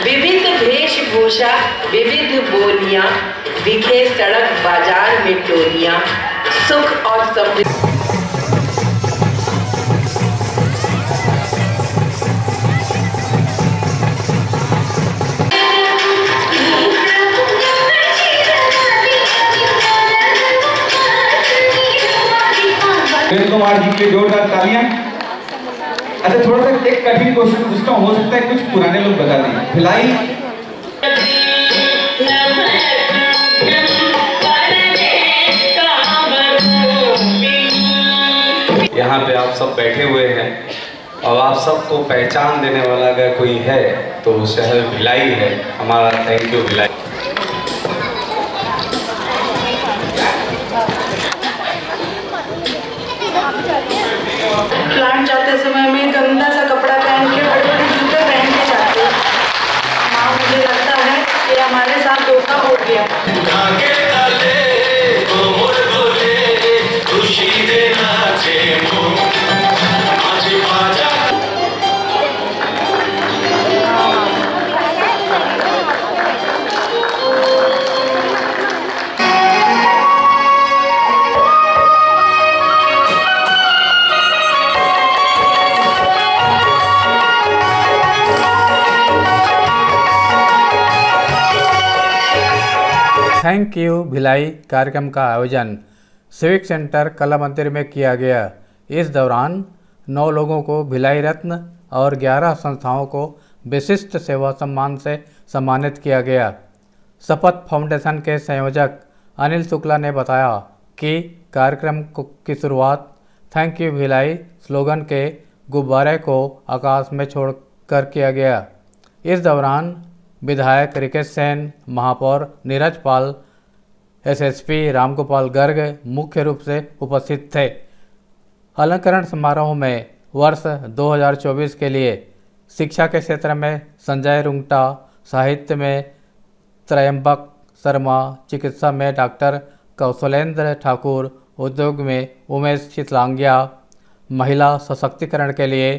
विविध वेशभूषा, विविध बोलियां, दिखे सड़क बाजार में टोलियां, सुख और समृद्धि। सुनील कुमार जी के जोरदार तालियां। अच्छा, थोड़ा सा एक कठिन क्वेश्चन पूछता हूँ, हो सकता है कुछ पुराने लोग बता दें। भिलाई यहाँ पे आप सब बैठे हुए हैं और आप सबको पहचान देने वाला अगर कोई है तो शहर भिलाई है हमारा। Thank you Bhilai. प्लांट जाते समय में गंदा सा कपड़ा पहन के, बड़े बड़े जूते पहन के जाते हैं। हाँ, मुझे लगता है कि हमारे साथ धोखा हो गया। थैंक यू भिलाई कार्यक्रम का आयोजन सिविक सेंटर कला मंदिर में किया गया। इस दौरान 9 लोगों को भिलाई रत्न और 11 संस्थाओं को विशिष्ट सेवा सम्मान से सम्मानित किया गया। शपथ फाउंडेशन के संयोजक अनिल शुक्ला ने बताया कि कार्यक्रम की शुरुआत थैंक यू भिलाई स्लोगन के गुब्बारे को आकाश में छोड़कर किया गया। इस दौरान विधायक रिकेश सेन, महापौर नीरज पाल, एसएसपी रामगोपाल गर्ग मुख्य रूप से उपस्थित थे। अलंकरण समारोह में वर्ष 2024 के लिए शिक्षा के क्षेत्र में संजय रुंगटा, साहित्य में त्रयंबक शर्मा, चिकित्सा में डॉक्टर कौशलेंद्र ठाकुर, उद्योग में उमेश चितलांगिया, महिला सशक्तिकरण के लिए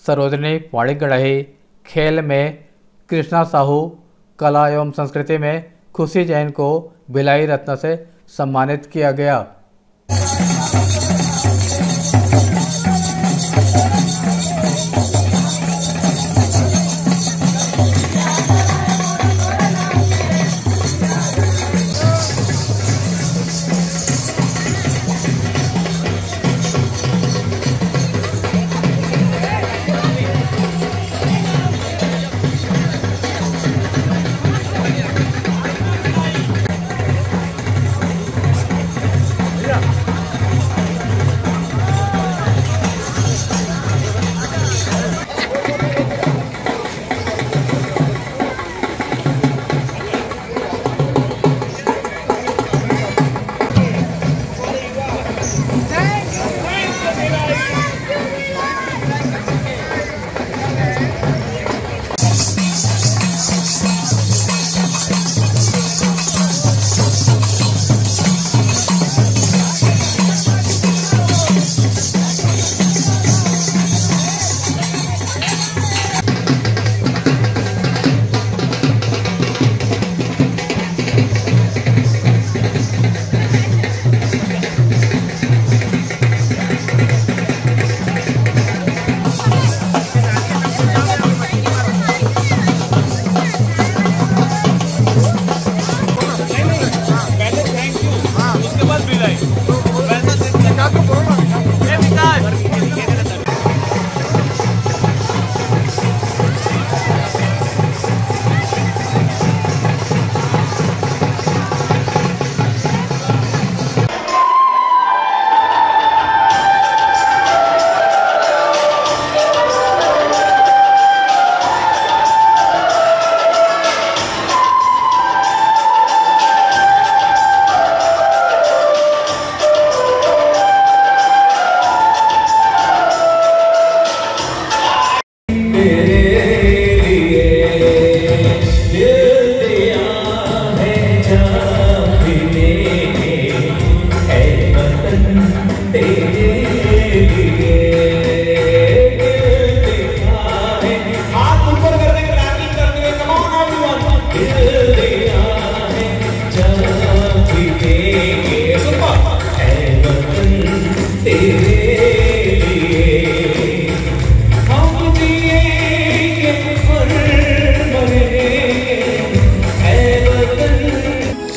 सरोजनी पाणिगढ़ही, खेल में कृष्णा साहू, कला एवं संस्कृति में खुशी जैन को भिलाई रत्न से सम्मानित किया गया।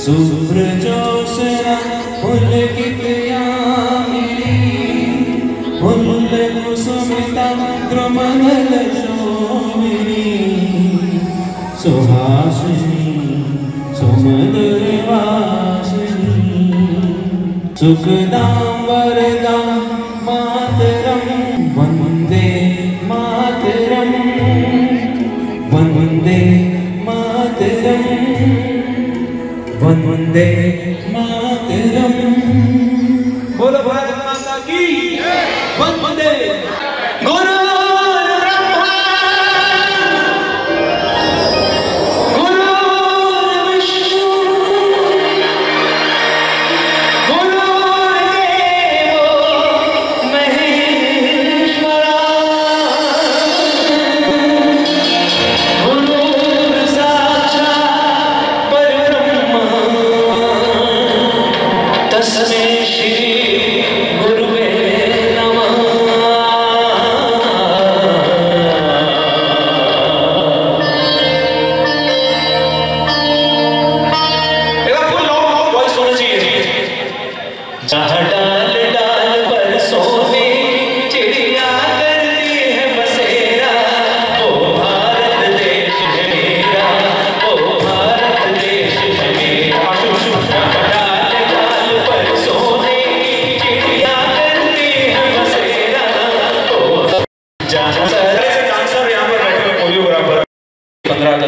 शुभ्र ज्योत्सना पुलकित यामिनी फुल्ल कुसुमिता द्रुमदल शोभिनी सुहासिनी सुमधुर वासिनी सुखदां वरदां मातरं वन्दे मातरं वन्दे मातरं वन्दे मातरं। बोलो भारत माता की वन्दे।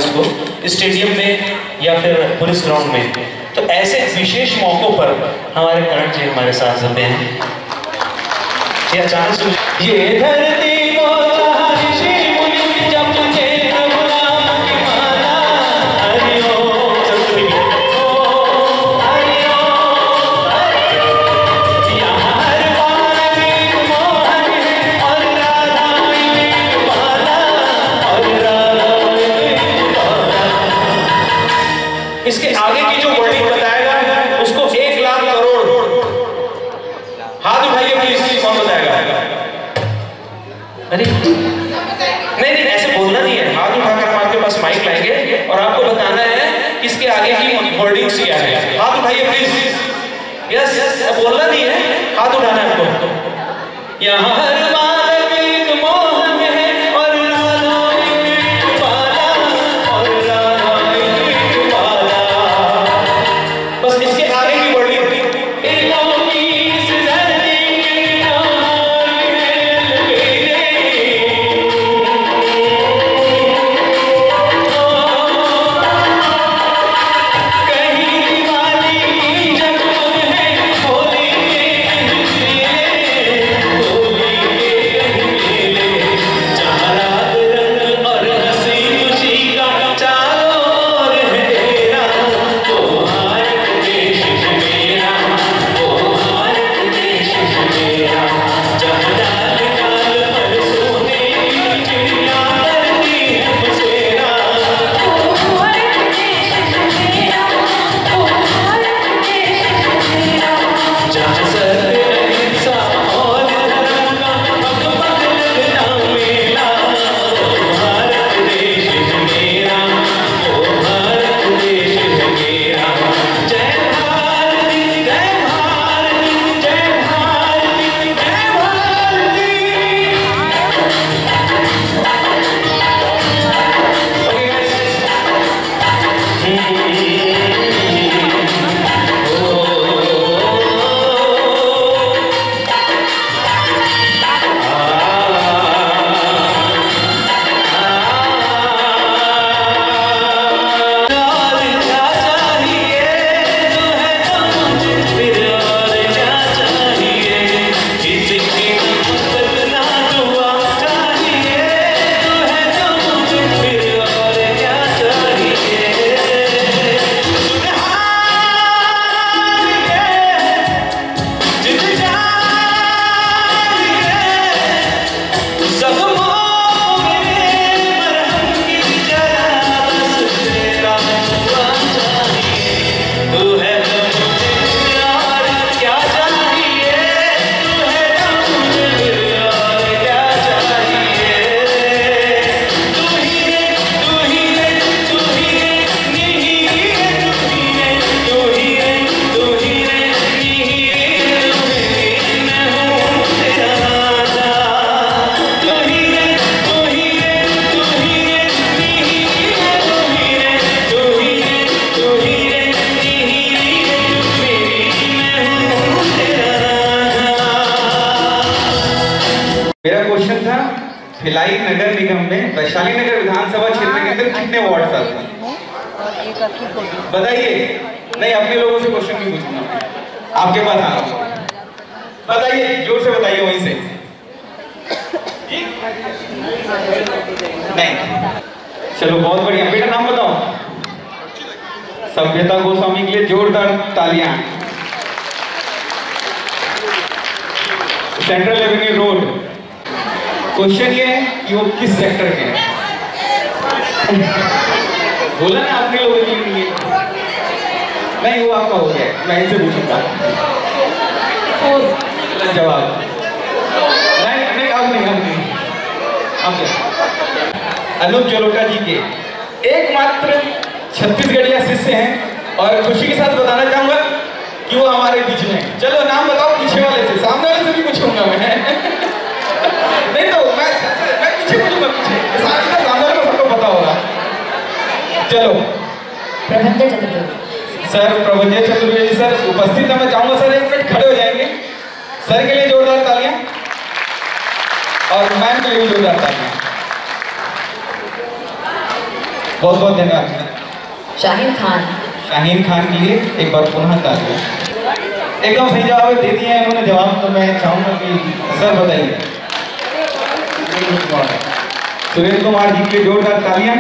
गुरु स्टेडियम में या फिर पुलिस ग्राउंड में, तो ऐसे विशेष मौकों पर हमारे करण जी हमारे साथ होते हैं। ये अचानक ये धरती इसके आगे की जो वर्डिंग बताएगा उसको 1 लाख करोड़। हाथ उठाइए प्लीज, कौन बताएगा? अरे नहीं ऐसे बोलना नहीं है, हाथ उठाकर हम आपके पास माइक लाएंगे और आपको बताना है इसके आगे की वर्डिंग्स क्या है। हाथ उठाइए प्लीज। यस, बोलना नहीं है, हाथ उठाना है आपको। यहाँ हर भिलाई नगर निगम में वैशाली नगर विधानसभा क्षेत्र के अंदर कितने वार्ड आते हैं? बताइए। नहीं, अपने लोगों से क्वेश्चन नहीं पूछूंगा, आपके पास आ रहा हूं। बताइए, जोर से बताइए वहीं से। नहीं, चलो बहुत बढ़िया। बेटा नाम बताओ। सभ्यता गोस्वामी के लिए जोरदार तालियां। Central Avenue road. क्वेश्चन ये है कि वो किस सेक्टर के हैं? बोला ना अपने लोगों के लिए। नहीं, वो आपका हो गया, मैं इनसे पूछूंगा। जवाब नहीं, नहीं, अब नहीं, अब नहीं, अब क्या? अनूप जलोटा जी के एकमात्र छत्तीसगढ़िया शिष्य हैं और खुशी के साथ बताना चाहूंगा कि वो हमारे बीच में। चलो नाम बताओ पीछे वाले से, सामने वाले से भी पूछूंगा मैं। नहीं तो मैं पीछे पूछूंगा, पीछे सामने वाले को सबको पता होगा। चलो प्रभंजय चतुर्वेदी सर, प्रभंजय चतुर्वेदी सर उपस्थित है। मैं चाहूंगा सर एक मिनट खड़े हो जाएंगे। सर के लिए जोरदार तालियां और मैम के लिए जोरदार तालियां। बहुत बहुत धन्यवाद। शाहीन खान के लिए एक बार पुनः तालियां। एकदम सही जवाब दे दिए हैं उन्होंने जवाब। तो मैं चाहूंगा कि सर बताइए। सुरेश कुमार जी के लिए जोरदार तालियां।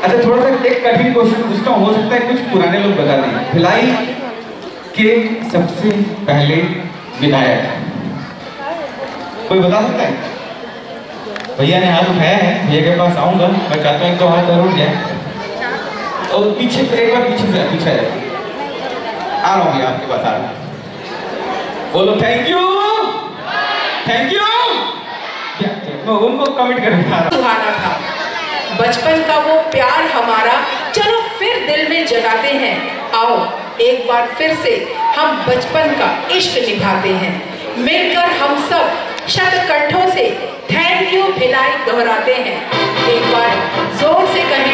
अच्छा, थोड़ा सा एक कठिन क्वेश्चन पूछता हूँ, हो सकता है कुछ पुराने लोग बता दें। भिलाई के सबसे पहले विधायक कोई बता सकता है? भैया ने हाथ उठाया है, भैया के पास आऊंगा। मैं चाहता हूँ एक तो हाथ जरूर जाए और पीछे से एक बार पीछे से पीछे आ रहा हूँ भैया, आपके पास आ रहा हूँ। बोलो थैंक यू, थैंक यू। उनको कमिट कर सुहाना था बचपन का वो प्यार हमारा, चलो फिर दिल में जगाते हैं। आओ एक बार फिर से हम बचपन का इश्क निभाते हैं। मिलकर हम सब शत कंठों से थैंक यू भिलाई दोहराते हैं। एक बार जोर से कहें।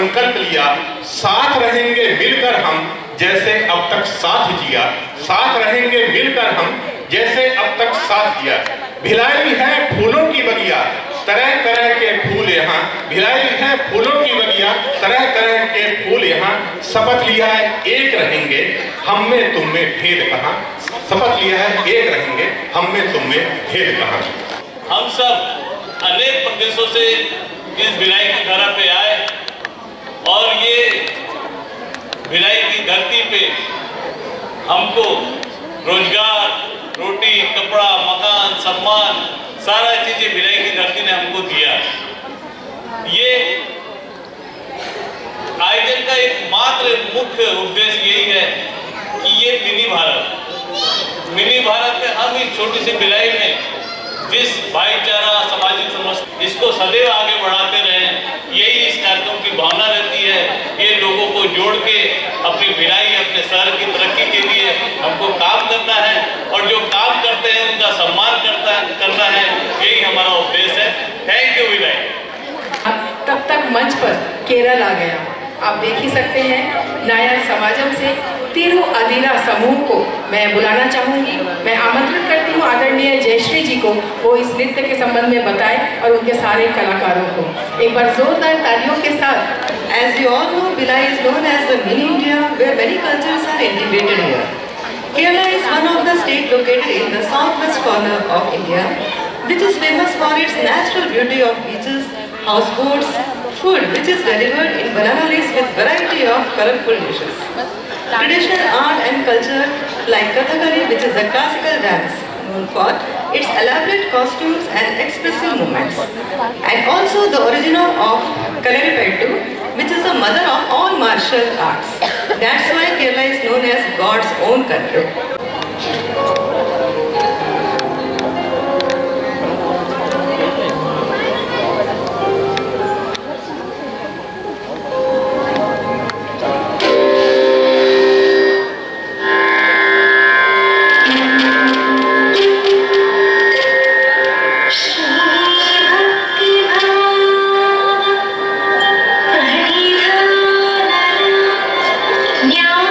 संकल्प लिया, साथ रहेंगे मिलकर हम जैसे अब तक साथ जिया, साथ रहेंगे मिलकर हम जैसे अब तक साथ जिया। भिलाई है फूलों की बगिया, तरह तरह के फूल यहाँ, भिलाई है फूलों की बगिया, तरह तरह के फूल यहाँ। शपथ लिया है एक रहेंगे, हम में तुम में भेद कहाँ, शपथ लिया है एक रहेंगे, हम में तुम में भेद कहाँ। हम सब अनेक प्रदेशों से इस भिलाई की धरा पे आए और ये भिलाई की धरती पे हमको रोजगार, रोटी, कपड़ा, मकान, सम्मान, सारा चीजें भिलाई की धरती ने हमको दिया। ये आयोजन का एक मात्र मुख्य उद्देश्य यही है कि ये मिनी भारत में हम इस छोटी सी भिलाई में जिस भाईचारा, सामाजिक समझ इसको सदैव आगे बढ़ाते रहें, यही इस कार्यक्रम की भावना रहती है। ये लोगों को जोड़ के अपनी भिलाई, अपने शहर की तरक्की के लिए हमको काम करना है और जो काम करते हैं उनका सम्मान करना है, यही हमारा उद्देश्य है। Thank you Bhilai. तब तक मंच पर केरल आ गया। आप देख ही सकते हैं, नायर समाजम से तिरु अधीरा समूह को मैं बुलाना चाहूंगी। मैं आमंत्रित करती हूँ आदरणीय जयश्री जी को, वो इस नृत्य के संबंध में बताएं और उनके सारे कलाकारों को एक बार जोरदार तालियों के साथ। As you all know, Bhilai is known as the mini India, where many cultures are integrated here. Kerala is one of the states located in the southwest corner of India, which is famous for its natural beauty of beaches, houseboats, food which is delivered in banana leaves with variety of colorful dishes. Traditional art and culture like Kathakali, which is a classical dance known for its elaborate costumes and expressive movements, and also the original of Kalaripayattu, which is the mother of all martial arts. That's why Kerala is known as God's own country. ज्ञान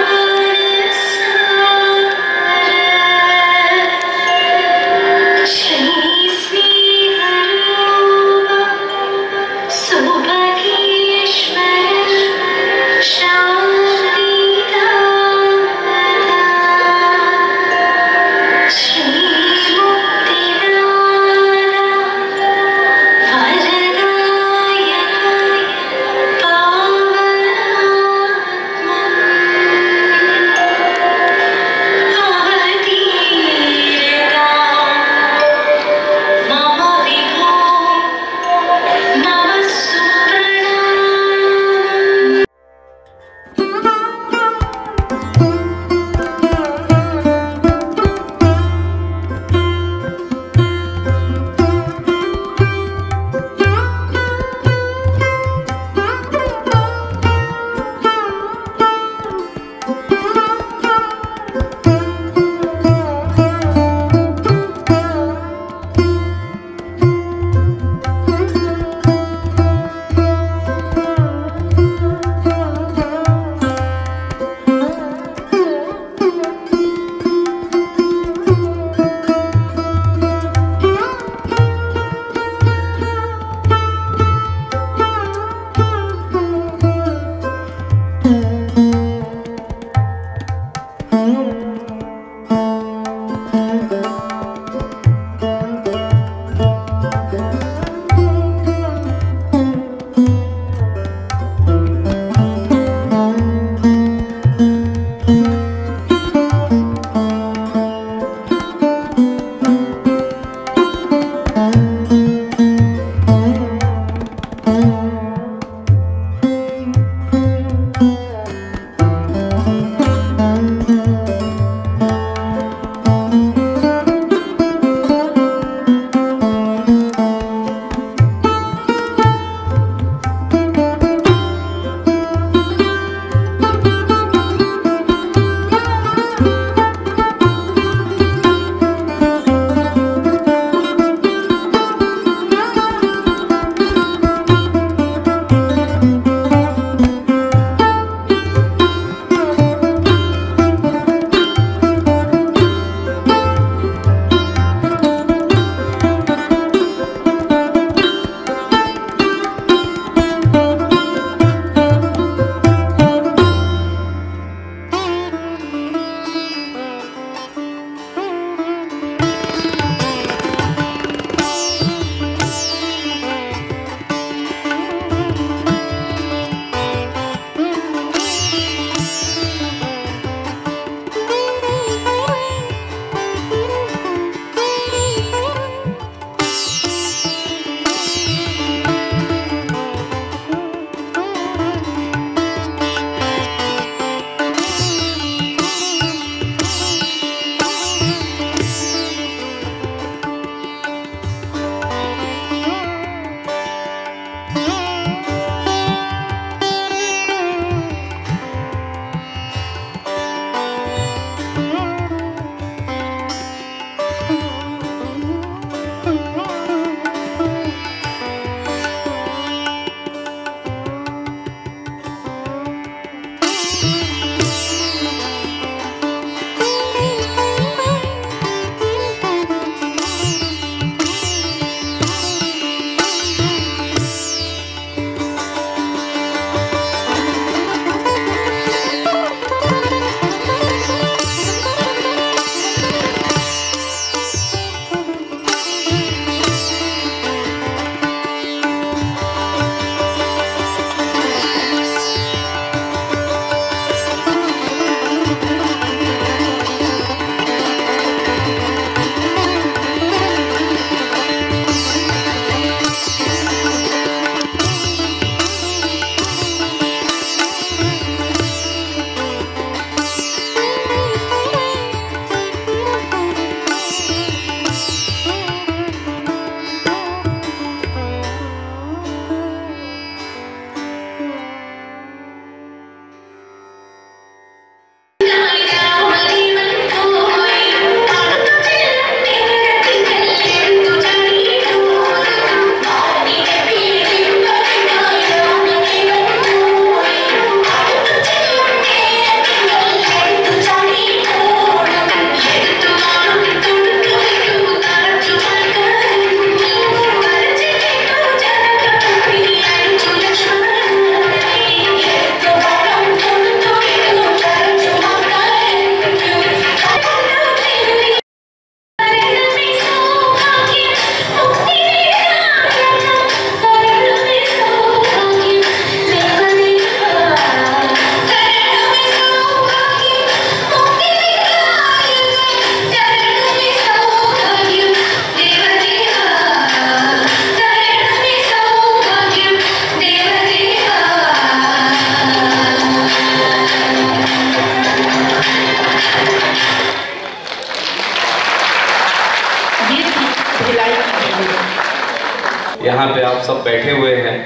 सब बैठे हुए हैं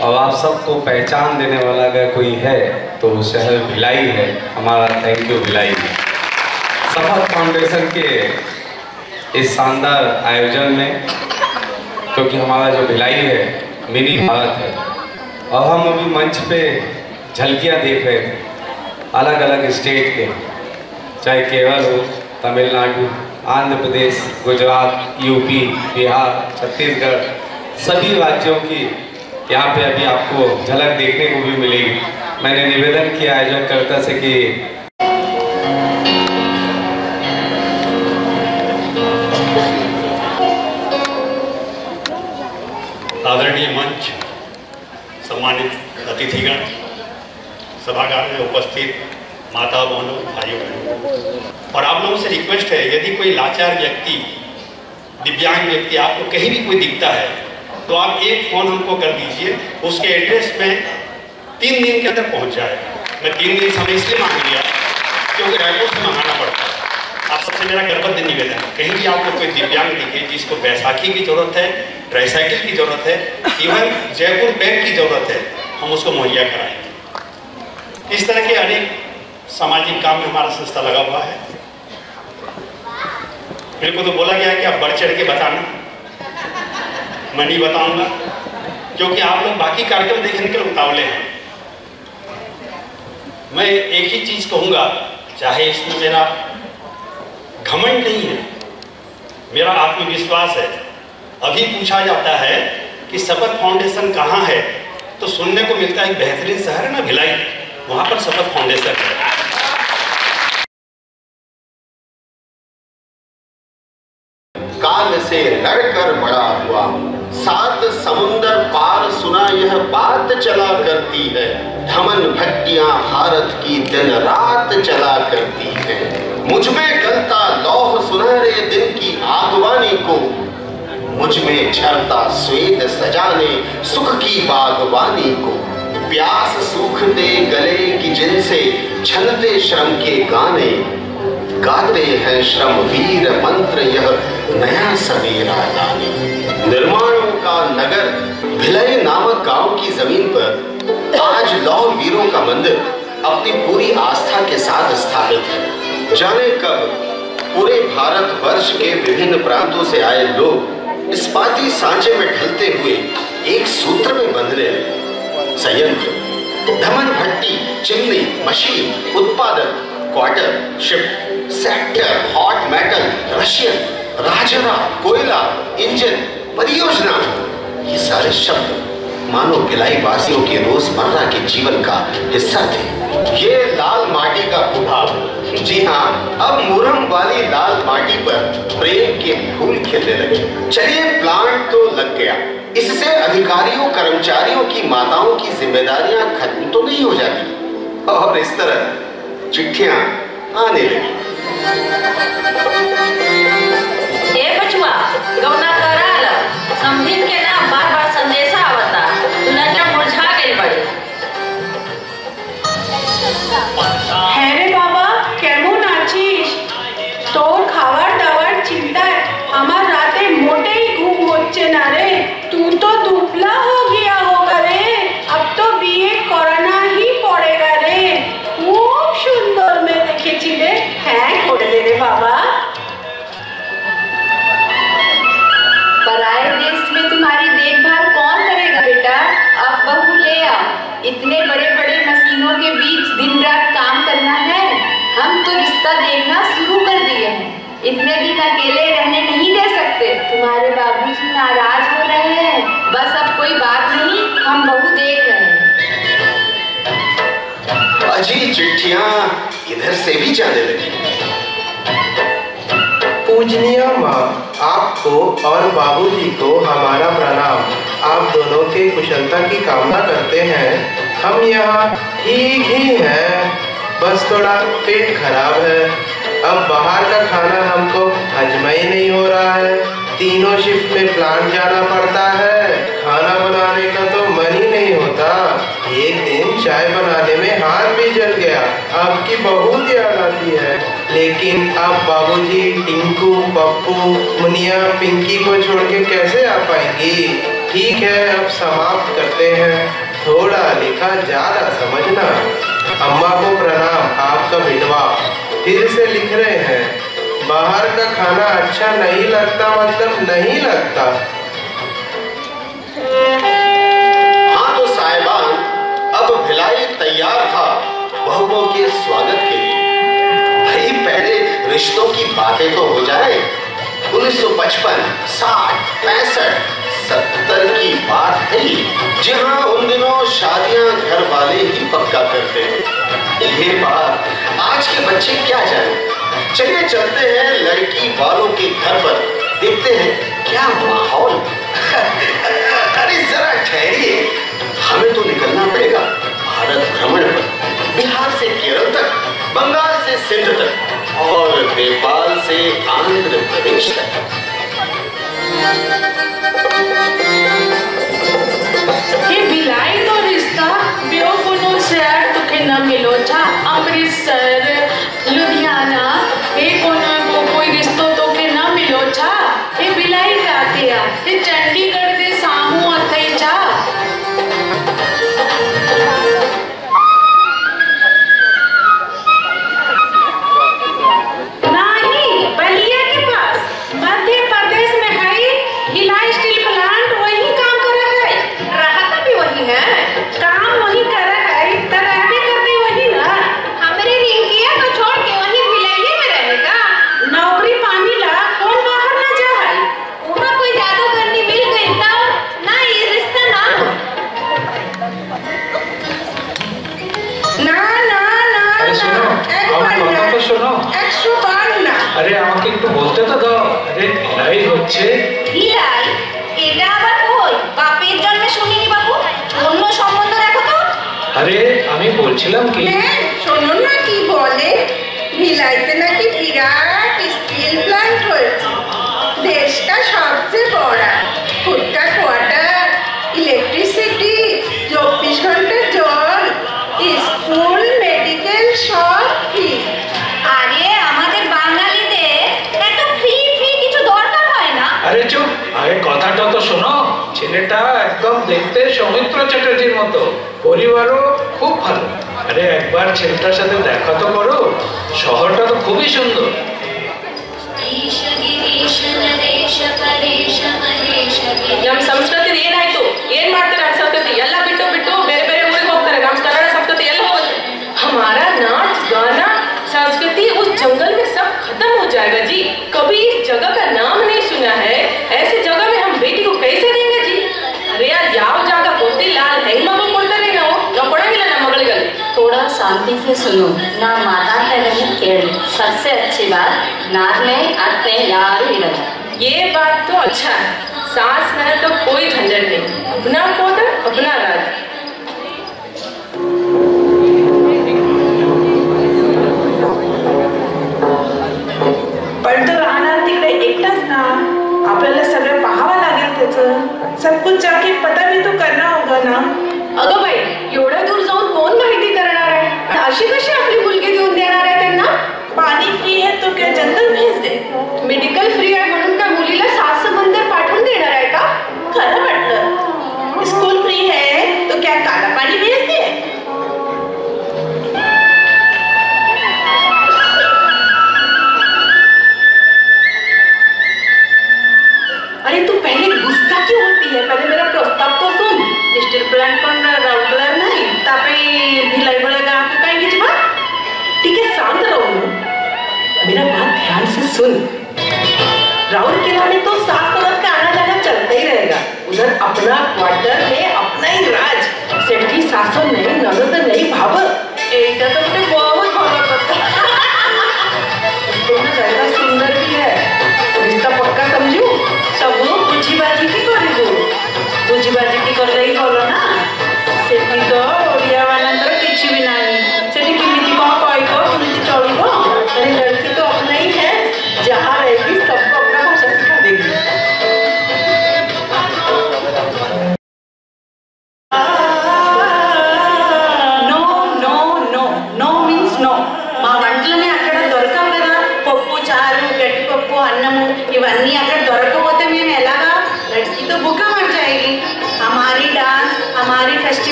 और आप सबको पहचान देने वाला अगर कोई है तो शहर भिलाई है हमारा। Thank you Bhilai. शपथ फाउंडेशन के इस शानदार आयोजन में, क्योंकि हमारा जो भिलाई है मिनी भारत है और हम अभी मंच पे झलकियाँ देख रहे थे अलग अलग स्टेट के, चाहे केरल हो, तमिलनाडु, आंध्र प्रदेश, गुजरात, यूपी, बिहार, छत्तीसगढ़, सभी राज्यों की यहाँ पे अभी आपको झलक देखने को भी मिलेगी। मैंने निवेदन किया आयोजनकर्ता से कि आदरणीय मंच, सम्मानित अतिथिगण, सभागार में उपस्थित माता बहनों, भाइयों बहनों, और आप लोगों से रिक्वेस्ट है, यदि कोई लाचार व्यक्ति, दिव्यांग व्यक्ति आपको कहीं भी कोई दिखता है तो आप एक फ़ोन हमको कर दीजिए, उसके एड्रेस में 3 दिन के अंदर पहुंच जाएगा। मैं 3 दिन समय इसलिए मांग लिया क्योंकि रायपुर से मंगाना पड़ता है। आप सबसे मेरा करबद्ध निवेदन है, कहीं भी आपको कोई दिव्यांग दिखे जिसको बैसाखी की ज़रूरत है, ट्राईसाइकिल की ज़रूरत है, इवन जयपुर बैग की ज़रूरत है, हम उसको मुहैया कराएंगे। इस तरह के अनेक सामाजिक काम में हमारा संस्था लगा हुआ है। मेरे को तो बोला गया है कि आप बढ़ चढ़ के बताना, मैं नहीं बताऊंगा क्योंकि आप लोग बाकी कार्यक्रम देखने के उतावले हैं। मैं एक ही चीज कहूंगा, चाहे इसमें मेरा घमंड नहीं है, मेरा आत्मविश्वास है। अभी पूछा जाता है कि शपथ फाउंडेशन कहाँ है, तो सुनने को मिलता है बेहतरीन शहर है ना भिलाई, वहां पर शपथ फाउंडेशन है। काल से लड़कर बड़ा हुआ, 7 समुंदर पार सुना यह बात चला करती है। धमन भट्टियां भारत की दिन रात चला करती है। मुझ में गलता लौह सुनहरे दिन की आगवानी को, मुझ में झरता स्वेद सजाने सुख की बागवानी को। प्यास सूखते गले की जिनसे छलते श्रम के गाने, गाते हैं श्रम वीर मंत्र यह नया सवेरा लाने। निर्माणों का नगर भिलाई नामक गांव की जमीन पर आज लौह वीरों का मंदिर अपनी पूरी आस्था के साथ स्थापित है। जाने कब पूरे भारत वर्ष के विभिन्न प्रांतों से आए लोग इस्पाती सांचे में ढलते हुए एक सूत्र में बंधने लगे। संयंत्र, धमन भट्टी, चिमनी, मशीन, उत्पादक, quarter, ship, sector, hot metal, Russian, Rajhara, कोयला, इंजन, परियोजना, ये सारे शब्द मानो भिलाई वासियों के रोजमर्रा के जीवन का हिस्सा थे। ये लाल माटी का प्रभाव, जी हाँ, अब मुरम वाली लाल माटी पर प्रेम के फूल खिलने लगे। चलिए प्लांट तो लग गया, इससे अधिकारियों कर्मचारियों की माताओं की जिम्मेदारियां खत्म तो नहीं हो जाती, और इस तरह चिट्ठियां आने लगी। ए बचवा, गौना कराल, समझिन के ना बार-बार संदेशा आवता, तुला क्या मुरझा गई बड़ी। হ্যাঁ রে বাবা, কেমন আছিস? তোর খাবার দাবার চিন্তায় আমার রাতে মোটেই ঘুম হচ্ছে না রে। तू तो दुबला हो गया होगा रे, अब तो बीए कराना ही पड़ेगा रे। खूब सुंदर में দেখেছি রে। হ্যাঁ করে দে রে বাবা। पराए देश में तुम्हारी देखभाल कौन करेगा बेटा? अब बहू ले आ। इतने बड़े-बड़े मशीनों के बीच दिन रात काम करना है। हम तो रिश्ता देखना शुरू कर दिए हैं। इतने दिन अकेले रहने नहीं दे सकते। तुम्हारे बाबूजी नाराज हो रहे हैं। बस अब कोई बात नहीं, हम बहू देख रहे हैं। अजी चिट्ठियां इधर से भी जाने लगी। पूजनीय माँ, आपको और बाबूजी को हमारा प्रणाम। आप दोनों के कुशलता की कामना करते हैं। हम यहाँ ठीक ही हैं, बस थोड़ा पेट खराब है। अब बाहर का खाना हमको हजम ही नहीं हो रहा है। तीनों शिफ्ट में प्लांट जाना पड़ता है, खाना बनाने का तो मन ही नहीं होता। एक दिन चाय बनाने में हाथ भी जल गया। आपकी बहुत याद आती है, लेकिन अब बाबूजी टिंकू, पप्पू, मुनिया, पिंकी को छोड़ के कैसे आ पाएंगी? ठीक है, अब समाप्त करते हैं। थोड़ा लिखा ज्यादा समझना। अम्मा को प्रणाम, आपका बिटवा। फिर से लिख रहे हैं, बाहर का खाना अच्छा नहीं लगता मतलब नहीं लगता। हाँ तो साहिबान, अब भिलाई तैयार था बहुओं के स्वागत के लिए। भाई पहले रिश्तों की बातें तो हो जाए। 1955, 60, 65, 70 की बात है जहां उन दिनों शादियां घर वाले ही पक्का करते हैं। ये बात आज के बच्चे क्या जाने। चलिए चलते हैं लड़की वालों के घर पर, देखते हैं क्या माहौल। अरे जरा ठहरिए, हमें तो निकलना पड़ेगा भारत भ्रमण पर। बिहार से केरल तक, बंगाल से सिंध तक और नेपाल से आंध्र प्रदेश तक। ये भिलाई तो रिश्ता बियो कोनो शहर तुखे न मिलो छा। अमृतसर, लुधियाना, ये कोनो कोई रिश्तो तोखे न मिलो छा। ये भिलाई जाते आ, ये चंडीगढ़ दे सामू अथई छा। नहीं, बलिया के पास मध्य प्रदेश में है भिलाई स्टील प्लांट, वही काम कर रहा है। राहत भी वही है, काम वही कर रहा है, तरह भी करते वही ना। हमारे रिंकिया को छोड़ के वही भिलाई में रहेगा। नौकरी पानी ला कौन बाहर ना जाए। वहाँ कोई जादूगरनी मिल गई ना ये रिश्ता ना हो। ना ना ना अरे सुनो, আমার কথা তো শোনো। 152 না। আরে আমাকে একটু বলতে তো দাও। আরে भिलाई হচ্ছে भिलाई, এটা আবার কই? বাপের জন্মে শুনিনি বাবু। অন্য সম্বন্ধ দেখো তো। আরে আমি বলছিলাম কি শোনো না কি বলে, ভিলাইতে নাকি বিরাট স্টিল প্ল্যান্ট হয়েছে। দেশটা সবচেয়ে বড়, ফুটকা কোয়ার্টার, ইলেকট্রিসিটি, 24 ঘন্টা জল, স্কুল, মেডিকেল সব ফ্রি। আরে আমাদের বাঙালিদের এত ফ্রি ফ্রি কিছু দরকার হয় না। আরে চুপ, আরে কথাটা তো শোনো। ছেলেটা একদম দেখতে সৌমিত্র চ্যাটার্জির মতো, পরিবারও খুব ভালো। আরে একবার ছেলেটার সাথে দেখা তো করো, শহরটা তো খুবই সুন্দর। ನಮ್ಮ ಸಂಸ್ಕೃತಿ ಏನಾಯ್ತು? ಏನ್ ಮಾಡ್ತಾರೆ ನಮ್ಮ ಸಂಸ್ಕೃತಿ? ಎಲ್ಲ ಬಿಟ್ಟು ಬಿಟ್ಟು ಬೇರೆ ಬೇರೆ ಊರಿಗೆ ಹೋಗ್ತಾರೆ। ನಮ್ಮ ಕನ್ನಡ संस्कृति ಎಲ್ಲ ಹೋಗುತ್ತೆ। हमारा नाच गाना संस्कृति उस जंगल में सब खत्म हो जाएगा जी। कभी इस जगह का नाम नहीं सुना है, ऐसी जगह में हम बेटी को कैसे देंगे जी? अरे यार ಯಾವ ಜಾಗ ಗೊತ್ತಿಲ್ಲ, ಹೆಂಗ್ ಮಗು ಕೊಡ್ತಾರೆ ನಾವು? ನಾವು ಕೊಡಂಗಿಲ್ಲ ನಮ್ಮ ಮಗಳಿಗಲ್ಲಿ। थोड़ा शांति से सुनो ना, माता कहने केड़। सबसे अच्छी बात नाक में अपने यार ही लगा। ये बात तो अच्छा है, सास में तो कोई झंझट नहीं, अपना कोटा अपना राज। पण तो राहणार तिकडे एकटाच ना, आपल्याला सगळं पाहावं लागेल त्याचं। सब कुछ जाके पता भी तो करना होगा ना। अगं बाई, एवढ्या दूर जाऊन कोण माहिती करणार आहे? अशी कशी आपली मुलगी देऊन देणार आहे त्यांना? पाणी फ्री है तो क्या जंगल भेज दे? मेडिकल फ्री आहे म्हणून त्या मुलीला सात समंदर पाठवून देणार आहे का? खरं म्हटलं, स्कूल फ्री है तो क्या काला पानी भेज दे? अरे तू पहले गुस्सा क्यों होती है? पहले मेरा प्रस्ताव तो सुन। स्टील प्लांट पण राउरकेला नाही, तापे भिलाई बळेगा काय की बात? ठीक है, शांत रहो, मेरा बात ध्यान से सुन। राउरकेला में तो 7 साल का आना जाना चलता ही रहेगा। उधर अपना क्वार्टर में अपना ही राज। सेठ की सासू नहीं, ननद नहीं, भाव एकदा तो ते बहुत भावत होता। उसको ना लड़का सुंदर भी है, रिश्ता पक्का समझू। सब बुझी बाजी की कर दो, बुझी बाजी की कर रही बोलो ना। सेठी तो ओडिया वाला तो किसी भी नहीं। सेठी किमिति कौन कोई को किमिति चौड़ी को। अरे लड़की तो अपना ही है, जहाँ रहेगी सबको अपना भाषा सिखा देगी। No, no, no, no means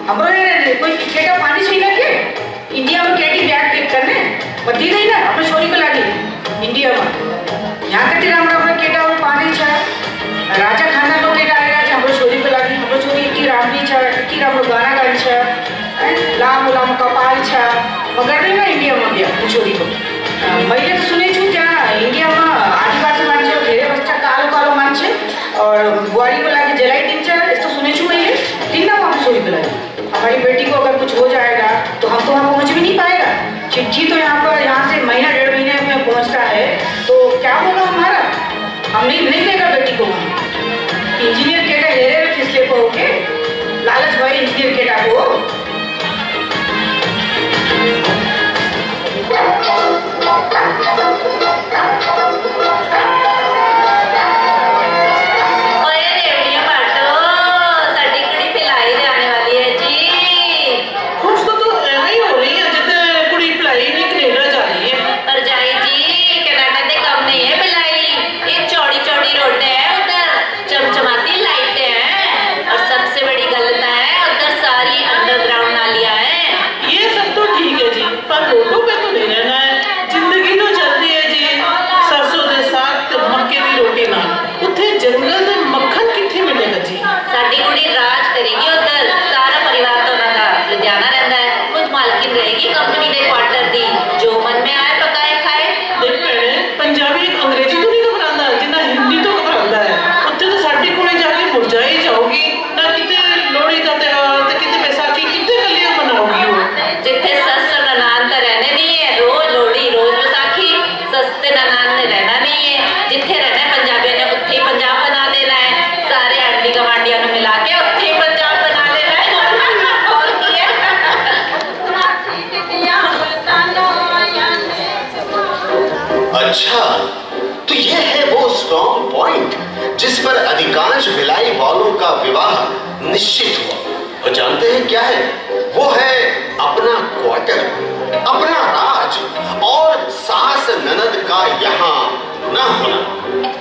हमारे कोई केटा पानी छीना के इंडिया में केटी बैग टेक करने बदी नहीं ना अपने छोरी को लागी इंडिया में यहाँ के तीर हमरा केटा वो पानी छा राजा खाना तो केटा आएगा जो हमरो छोरी को लागी हमरो छोरी की रामडी छा की हमरो गाना गाई छा लाम लाम कपाल छा मगर नहीं ना इंडिया में गया छोरी को मैले तो सुने छु क्या इंडिया में आदिवासी मान्छे धेरै बच्चा कालो कालो मान्छे और बुआरी को लागी जलाई दिन छा इसको सुने छु मैले दिन ना हम छोरी को लागी हमारी बेटी को अगर कुछ हो जाएगा तो हम तो वहाँ पहुँच भी नहीं पाएगा। चिट्ठी तो यहाँ से महीना 1.5 महीने में पहुँचता है तो क्या होगा हमारा, हम नहीं देगा बेटी को। इंजीनियर केटा हेरे फिसले को होके लालच भाई इंजीनियर केटा को अच्छा, तो यह है वो स्ट्रॉन्ग पॉइंट जिस पर अधिकांश भिलाई वालों का विवाह निश्चित हुआ। और जानते हैं क्या है? वो है अपना क्वार्टर, अपना राज और सास ननद का यहाँ ना होना।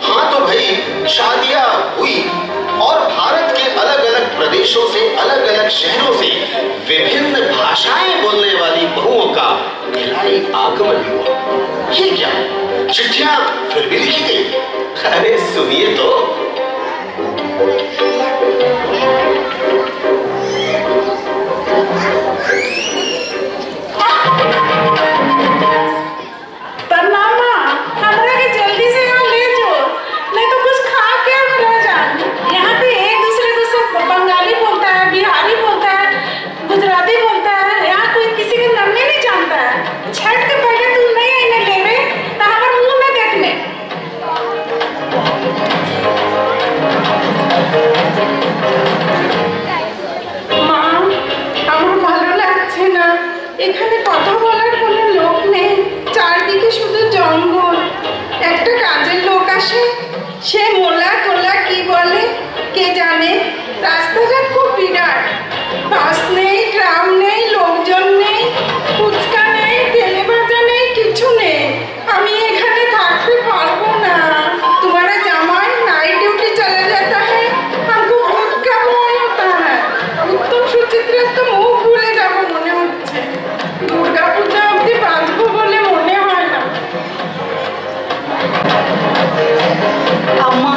हाँ तो भाई शादियां हुई और भारत के अलग अलग प्रदेशों से, अलग अलग शहरों से विभिन्न भाषाएं बोलने वाली बहुओं का भिलाई आगमन हुआ। ये क्या? चिट्ठियां फिर भी लिखी गई। अरे सुनिए तो। এখানে কথা বলার কোনো লোক নেই, চারদিকে শুধু জঙ্গল। একটা কাজের লোক আসে, সে মোলা টোলা কি বলে কে জানে। রাস্তাটা খুব বিরাট, বাস নেই, ট্রাম নেই, লোকজন নেই, ফুচকা নেই, তেলে ভাজা নেই, কিছু নেই। আমি এখানে থাকতে পারবো না। तुम्हारा जमाई नाइट ड्यूटी चला जाता है, हमको बहुत कमाल होता है। उत्तम सुचित्रा तो मुंह भूले जाबो মনে হচ্ছে। দুর্গা পূজা অবধি বাঁচবো বলে মনে হয় না। అమ్మా,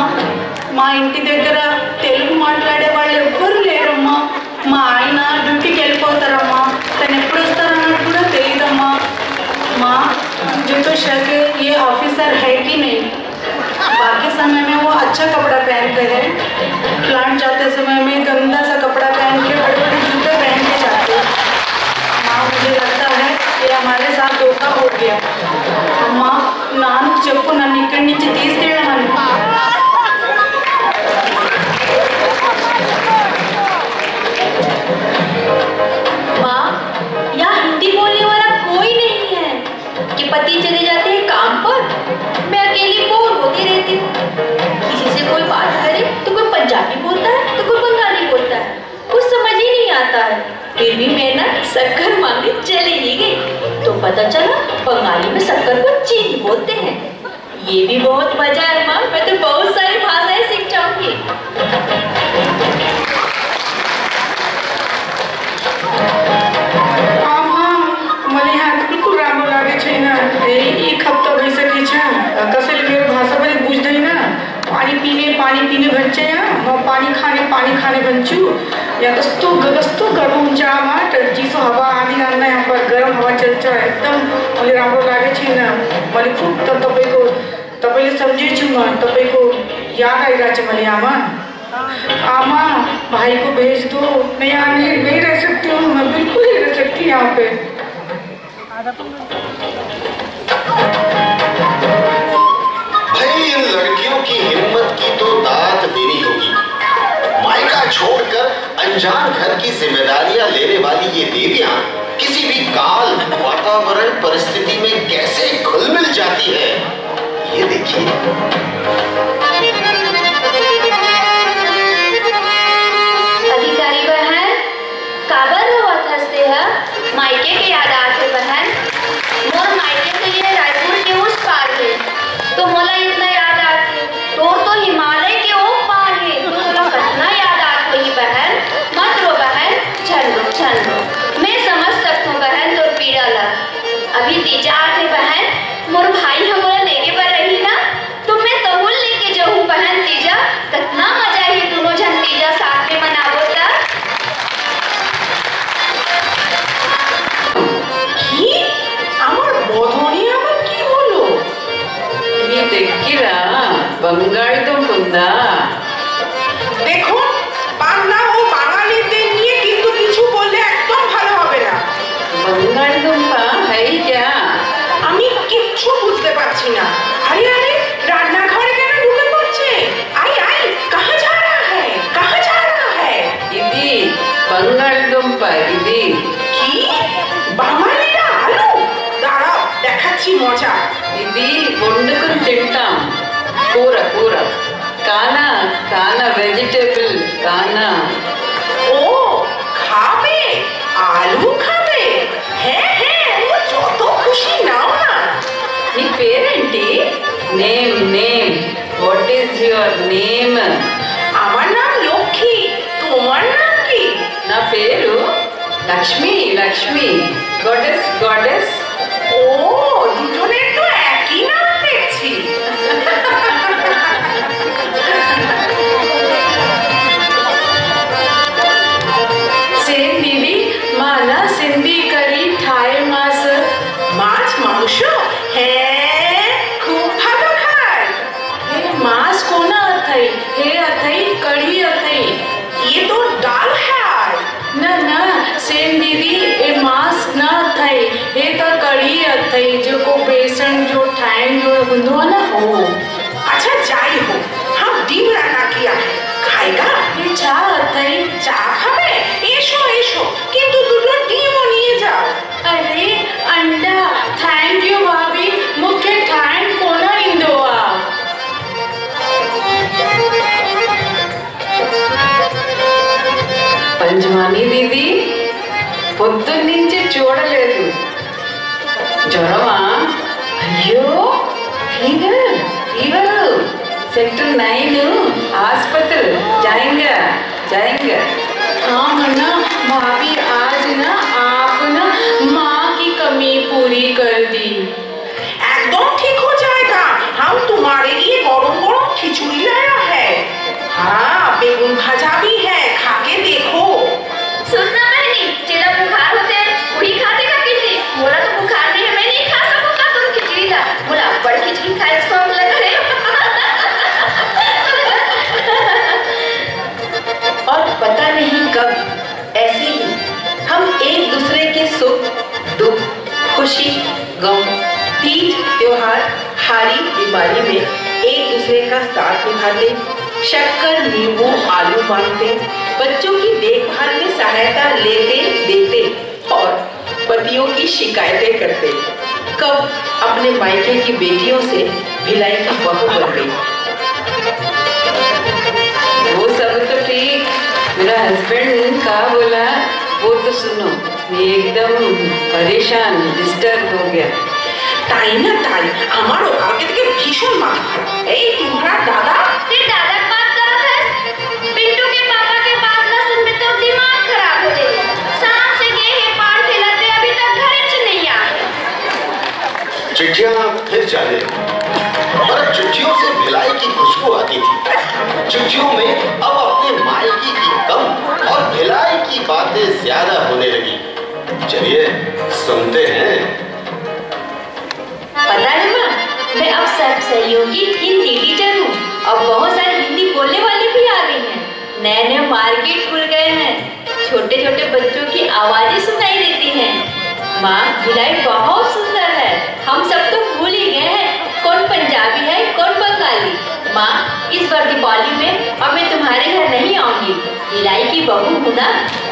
మా ఇంటి దగ్గర తెలుగు మాట్లాడే వాళ్ళు ఎవ్వరు లేరమ్మా. మా ఆయన డ్యూటీకి వెళ్ళిపోతారమ్మా. తను ఎప్పుడు వస్తారన్నట్టు కూడా తెలియదమ్మా. माँ, मुझे तो शक है ये ऑफिसर है कि नहीं। बाकी समय में वो अच्छा कपड़ा पहनते हैं, प्लांट जाते समय में गंदा सा कपड़ा पहन के बड़े बड़े जूते पहन के जाते हैं। माँ, मुझे लगता है ये हमारे साथ धोखा हो गया। अम्मा, नान చెప్పు నన్ను ఇక్కడి నుంచి తీసుకెళ్ళమని। माँ, यहाँ हिंदी बोलने वाला कोई नहीं है कि पति चले जाते हैं काम पर, मैं अकेली बोर होती रहती हूँ। किसी से कोई बात करे तो कोई पंजाबी बोलता है तो कोई बंगाली बोलता है, कुछ समझ ही नहीं आता है। फिर भी मैं ना शक्कर मांगने चली ही गई तो पता चला बंगाली में शक्कर को चीनी बोलते हैं। ये भी बहुत मजा है माँ, मैं तो बहुत सारी भाषाएं सीख जाऊंगी। बच्चे हैं पानी खाने बंचू या दस्तो गर्म जा माट जीसो हवा आदि आना यहाँ पर गर्म हवा चलचा एकदम मैले राम्रो लागे छी ना मैले खूब तपाईले समझे छु म तपाईको याद आइरहेछ मैले आमा भाई को भेज दो, मैं यहाँ नहीं रह सकती हूँ, मैं बिल्कुल नहीं रह सकती यहाँ पे। भाई इन लड़कियों की हिम्मत की तो दात देनी होगी। मायका छोड़कर अनजान घर की जिम्मेदारियां लेने वाली ये देवियां किसी भी काल वातावरण परिस्थिति में कैसे घुल मिल जाती है, ये देखिए। अधिकारी बहन काबर होत हंसते है, मायके के याद आते बहन। मोर मायके तो ये रायपुर के उस पार है, तो मोला इतना याद आते। तोर तो हिमालय के ओ पार है, तो मोला कितना याद आत होई बहन। मत रो बहन, चल लो, मैं समझ सकती हूँ बहन तोर पीड़ा ला। अभी तीजा आते बहन, मोर भाई हमारा लेके पर रही ना, तो मैं तहुल लेके जाऊँ बहन तीजा। कितना मजा है दोनों जन तीजा साथ में मनावो। बंगाल तो कुंदा देखो बांगला ও বাঙালিতে নিয়ে কিন্তু কিছু বললে একদম ভালো হবে না। बंगाल दुम्पा है क्या? আমি কিচ্ছু বুঝতে পারছি না। আরে রান্নাঘরে কেন ঢুকে পড়ছে? আই कहां जा रहा है? इदी बंगाल दुम्पा इदी কি বাঙালিরা আলু? দাঁড়াও দেখাচ্ছি মজা। इदी వండుకొని తింటాం पूरा काना वेजिटेबल काना। ओ खाबे आलू खाबे है वो যত খুশি নাও না। नी पेरेंटी name what is your name? আমার নাম লক্ষ্মী, তোমার নাম কি? ना पेरू लक्ष्मी गॉडेस। ও দুজনের তো একই নাম দেখছি। सिंधी करी ठाए मास मांस है खूब भालो खाय। हे मास कोना अथई हे अथई कढ़ी अथई ये तो दाल है। ना सेन दीदी ए मास ना अथई हे तो कढ़ी अथई जो को बेसन जो ठाइन जो हुंदो ना हो। अच्छा जाई हो, हम डिम रान्ना किया है, खाएगा? ये चा अथई चा खाबे? एसो किंतु दुटो डिमो निये जाओ। अरे अंडा थैंक यू भाभी, मुख्य ठाइन कोना इंदोआ। पंजवानी दीदी పొద్దున్నుంచి చూడలేదు, జ్వరమా? అయ్యో ఫీవర్ सेक्टर 9 अस्पताल जाएंगे। हाँ मन्ना भाभी आज ना आप ना माँ की कमी पूरी कर दी। एकदम ठीक हो जाएगा, हम तुम्हारे लिए गरम खिचड़ी लाया है। हाँ बेगुन भाजा भी है, खा के देखो। सुनना बहनी, तेरा बुखार होते पूरी खाते का कितनी? बोला तो बुखार नहीं है, मैं नहीं खा सकूंगा, तुम खिचड़ी ला। बोला बड़ी खिचड़ी खाए सब लग रहे। और पता नहीं कब ऐसे ही हम एक दूसरे के सुख दुख खुशी गम तीज त्योहार हारी बीमारी में एक दूसरे का साथ निभाते, शक्कर नींबू आलू बांटते, बच्चों की देखभाल में सहायता लेते देते और पतियों की शिकायतें करते। कब अपने मायके की बेटियों से भिलाई की बहू बन गई। वो सब तो ठीक, मेरा हस्बैंड का बोला वो तो सुनो, मैं एकदम परेशान डिस्टर्ब हो गया। ताई ना ताई हमारो कालके থেকে ভীষণ মাথা খারাপ। এই तुम्हारा दादा तेरे दादा की बात कर रहा है? पिंटू के पापा के बात ना सुन में तो दिमाग खराब हो जाएगा। शाम से गए हैं पान खिलाते, अभी तक घर से नहीं आए। चिट्ठियां फिर जाने लगी और चिट्ठियों से भिलाई की खुशबू आती थी। चिट्ठियों में अब अपने मायके की कम और भिलाई की बातें ज्यादा होने लगी। चलिए सुनते हैं। पता है माँ, मैं अब सब सहयोगी हिंदी टीचर हूँ और बहुत सारे हिंदी बोलने वाले भी आ गए हैं। नए नए मार्केट खुल गए हैं, छोटे छोटे बच्चों की आवाजें सुनाई देती हैं। माँ, भिलाई बहुत सुंदर है। हम सब तो भूल ही गए हैं कौन पंजाबी है कौन बंगाली। माँ, इस बार दिवाली में अब मैं तुम्हारे घर नहीं आऊंगी। भिलाई की बहू हूँ ना।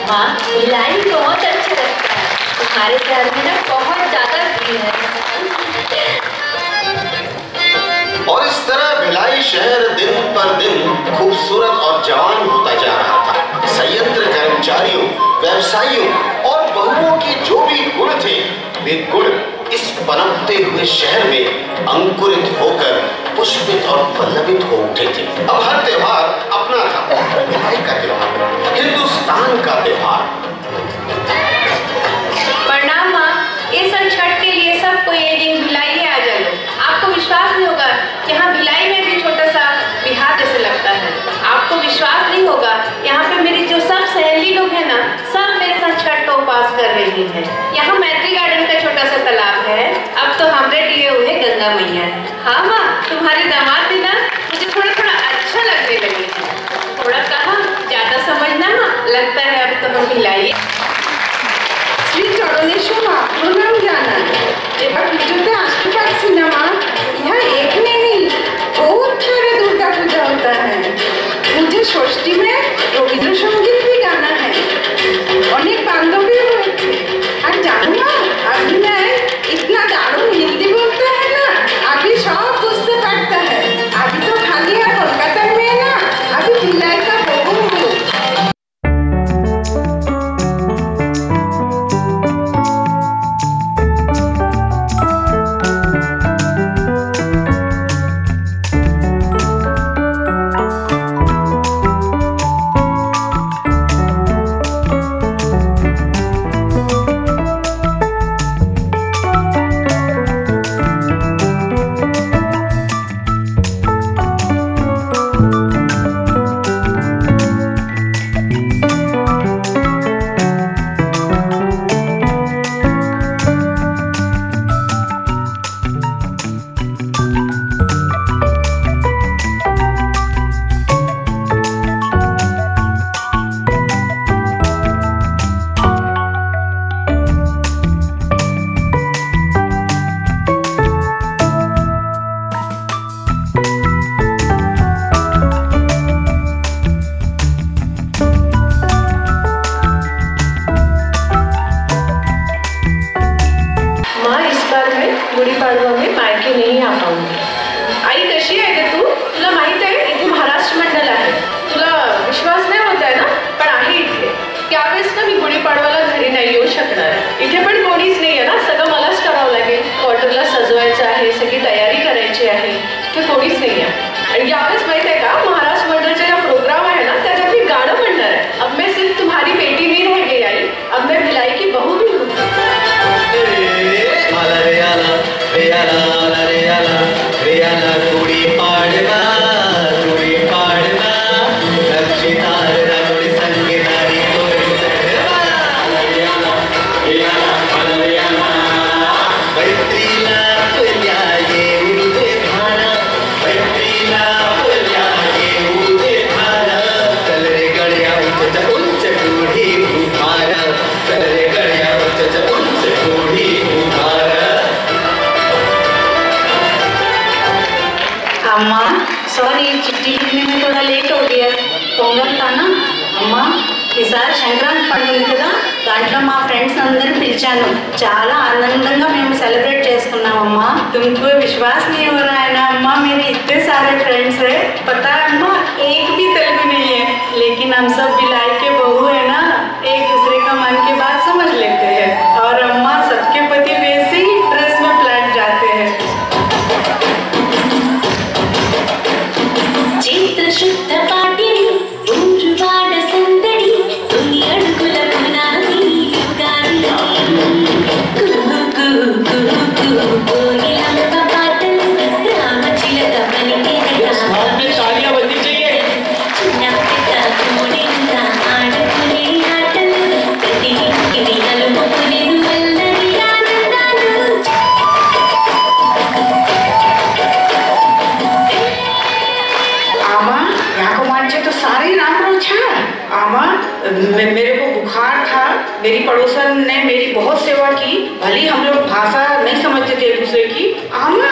माँ, भिलाई बहुत अच्छा लगता है। तुम्हारे शहर में ना बहुत ज्यादा भीड़ है। और इस तरह भिलाई शहर दिन पर दिन खूबसूरत और जवान होता जा रहा था। संयंत्र कर्मचारियों, व्यवसायियों और बहुओं के जो भी गुण थे, वे गुण इस पनपते हुए शहर में अंकुरित होकर पुष्पित और पल्लवित हो उठे थे। अब हर त्योहार अपना था। भिलाई का त्योहार, हिंदुस्तान का त्योहार। प्रणाम माँ, इस छठ के लिए सबको ये दिन भिलाई आ जाओ। आपको विश्वास नहीं होगा कि यहाँ भिलाई में भी छोटा सा बिहार जैसे लगता है। आपको विश्वास नहीं होगा, यहाँ पे मेरी जो सब सहेली लोग हैं ना, सब मेरे साथ छठ का उपवास कर रही हैं। यहाँ मैत्री गार्डन का छोटा सा तालाब है, अब तो हमरे लिए हुए गंगा मैया। हाँ माँ, तुम्हारे दामाद भी ना मुझे थोड़ा थोड़ा अच्छा लगने लगे। थोड़ा कहा ज्यादा समझना माँ, लगता है अब तो हम भिलाई। শ্রী চরণেশ্বর মহাপ্রণাম জানান। এবার পুজোতে আসতে পারছি না মা, यहाँ एखने नहीं बहुत सारे दुर्गा पूजा होता है। मुझे षष्ठी में रविंद्रसंगीत भी गाना है, अनेक बांधवी হয়েছে। আর জানো মা, अभी मैं इतना दारुण हिंदी बोलता है ना, अभी सब बुझते पारता है। अभी तो खाली है कोलकाता में ना, अभी भिलाई का बहू हूँ। ఈసారి సంక్రాంతి పండుగ కదా, దాంట్లో మా ఫ్రెండ్స్ అందరూ పిలిచాను. చాలా ఆనందంగా మేము సెలబ్రేట్ చేసుకున్నామమ్మా. तुमको विश्वास नहीं हो रहा है ना अम्मा, मेरे इतने सारे फ्रेंड्स है, पता है अम्मा, एक भी तेलुगु नहीं है, लेकिन हम सब भिलाई के बहू है ना, एक दूसरे का मन की बात समझ लेते हैं। और अम्मा, सबके पति वैसे ही ड्रेस में फ्लैट जाते हैं। चित्र शुद्ध पाटिनी ऊरुवाड संदड़ी तुनी अडुकुल पुनादी युगादी कुहु कुहु कुहु कुहु कोयिलंब पाटल रामचिलक बनिके तालियां बजनी चाहिए। पड़ोसन ने मेरी बहुत सेवा की। भली हम लोग भाषा नहीं समझते थे एक दूसरे की। आमा,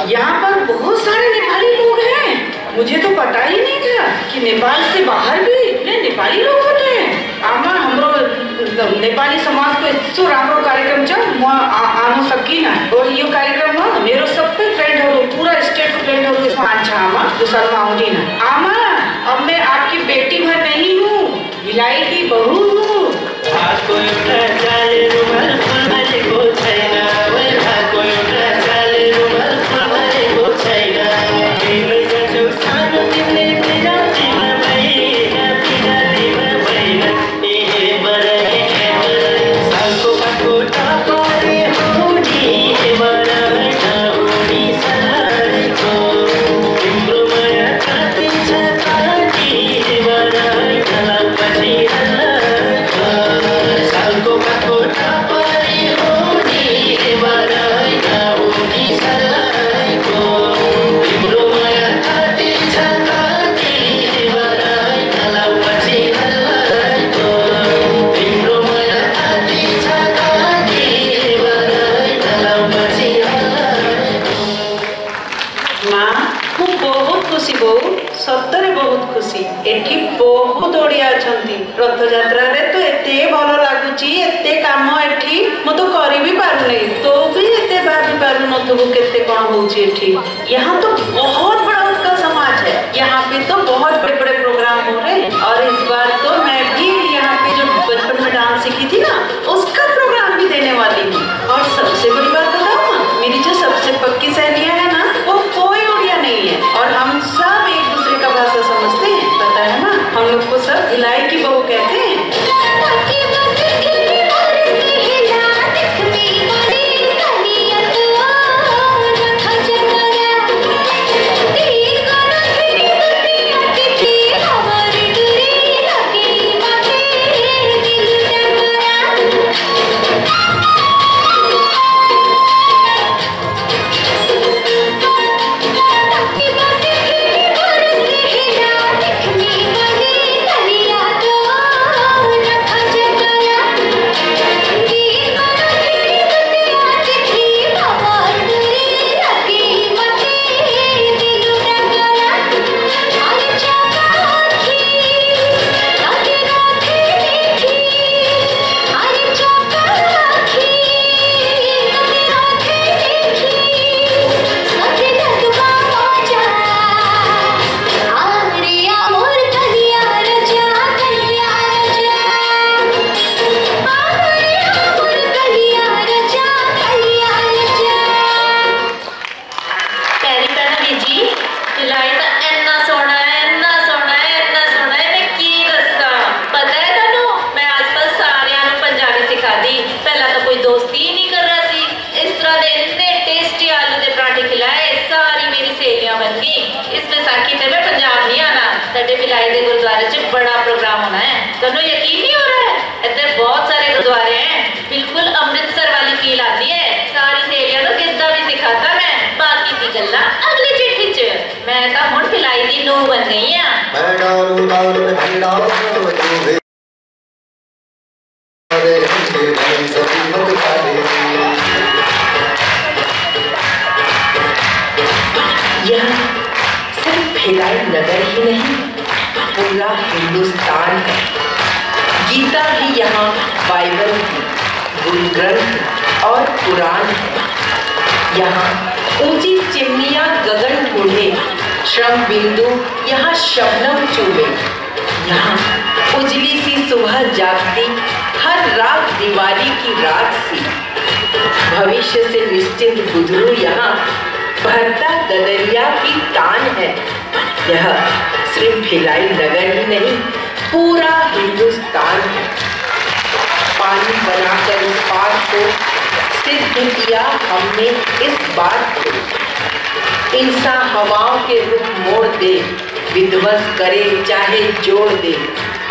यहाँ पर बहुत सारे नेपाली लोग हैं। मुझे तो पता ही नहीं था कि नेपाल से बाहर भी इतने नेपाली लोग होते हैं। आमा, हमरो नेपाली समाज को यस्तो राम्रो कार्यक्रम छ, म आउन सकिनँ। और यो कार्यक्रममा मेरो सबै फ्रेन्डहरू, पूरा स्टेटको फ्रेन्डहरू यसमा आन्छ। आमा, यो सालमा आउँदिन। आमा, अब मैं आपकी बेटी भर नहीं हूँ, भिलाई की बहू हूँ। रथयात्रा तो एते भल लगुच एते काम एठी मु तो करी भी पारु नहीं, तो भी एते भाभी पारु नथबु केते कोन होउची एठी। यहाँ तो बहुत बड़ा उनका समाज है, यहाँ पे तो बहुत बड़े बड़े प्रोग्राम हो रहे हैं। और इस बार तो मैं भी यहाँ पे जो बचपन में डांस सीखी थी ना, उसका प्रोग्राम भी देने वाली हूँ। और सबसे बड़ी बात बताऊँ ना, मेरी जो सबसे पक्की सहेलियाँ है ना, वो कोई उड़िया नहीं है और हम सब एक दूसरे का भाषा समझते हैं। पता है ना, हम लोग को सब भिलाई की बहू कहते हैं।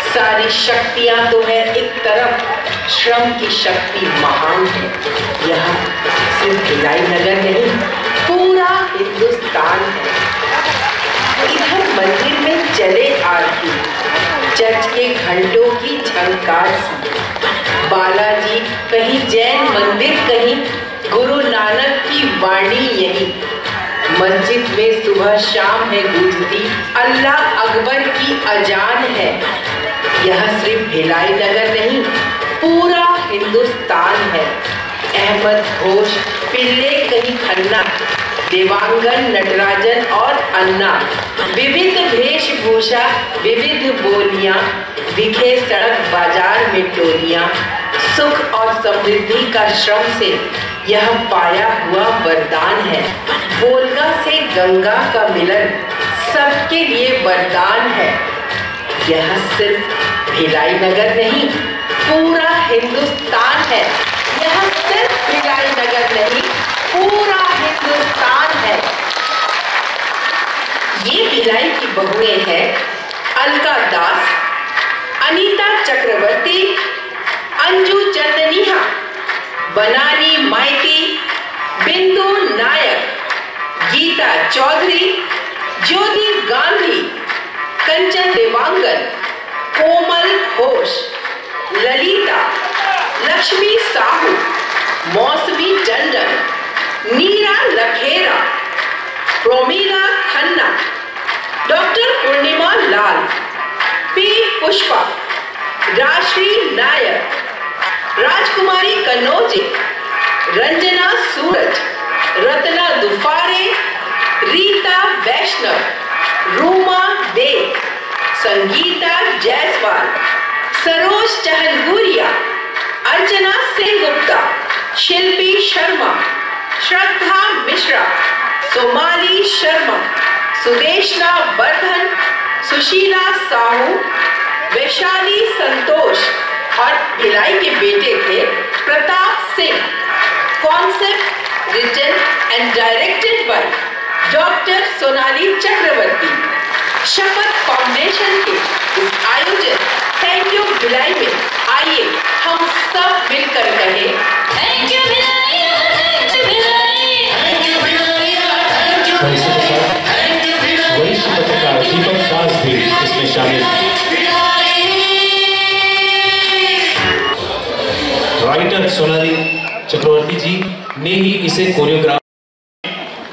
सारी शक्तियां तो है एक तरफ, श्रम की शक्ति महान है। यह सिर्फ भिलाई नगर नहीं, पूरा हिंदुस्तान है। इधर मंदिर में चले आरती, चर्च के घंटों की झंकार सी। बालाजी कहीं जैन मंदिर, कहीं गुरु नानक की वाणी यही। मस्जिद में सुबह शाम है गूंजती, अल्लाह अकबर की अजान है। यह सिर्फ भिलाई नगर नहीं, पूरा हिंदुस्तान है। अहमद घोष, पिल्ले कहीं खन्ना, देवांगन, नटराजन और अन्ना, विविध वेशभूषा, विविध बोलियां, दिखे सड़क बाजार में टोलियां। सुख और समृद्धि का श्रम से यह पाया हुआ वरदान है। वोल्गा से गंगा का मिलन सबके लिए वरदान है। यह सिर्फ भिलाई नगर नहीं, पूरा हिंदुस्तान है। यह सिर्फ भिलाई नगर नहीं, पूरा हिंदुस्तान है। ये भिलाई की बहुएं हैं अलका दास, अनीता चक्रवर्ती, अंजू चंदनिया, बनानी माइती, बिंदु नायक, गीता चौधरी, ज्योति गांधी, कंचन देवांगन, कोमल घोष, ललिता, लक्ष्मी साहू, मौसमी टंडन, नीरा लखेरा, प्रोमीला खन्ना, डॉक्टर पूर्णिमा लाल, पी पुष्पा, राश्री नायर, राजकुमारी कन्नौजी, रंजना सूरज, रत्ना दुफारे, रीता वैष्णव, रूमा दे, संगीता जायसवाल, सरोज चहलगुरिया, अर्चना सेनगुप्ता, शिल्पी शर्मा, श्रद्धा मिश्रा, सोमाली शर्मा, सुदेशना वर्धन, सुशीला साहू, वैशाली संतोष और भिलाई के बेटे थे Pratap Singh. Concept written and directed by doctor Sonali Chakraborty. Shapath foundation के इस आयोजन थैंक यू भिलाई में आइए हम सब मिलकर कहें thank you Bhilai, thank you Bhilai, thank you Bhilai, thank you Bhilai. वरिष्ठ पत्रकार दीपक दास भी इसमें शामिल हैं। राइटर सोनाली चक्रवर्ती जी ने ही इसे कोरियोग्राफ।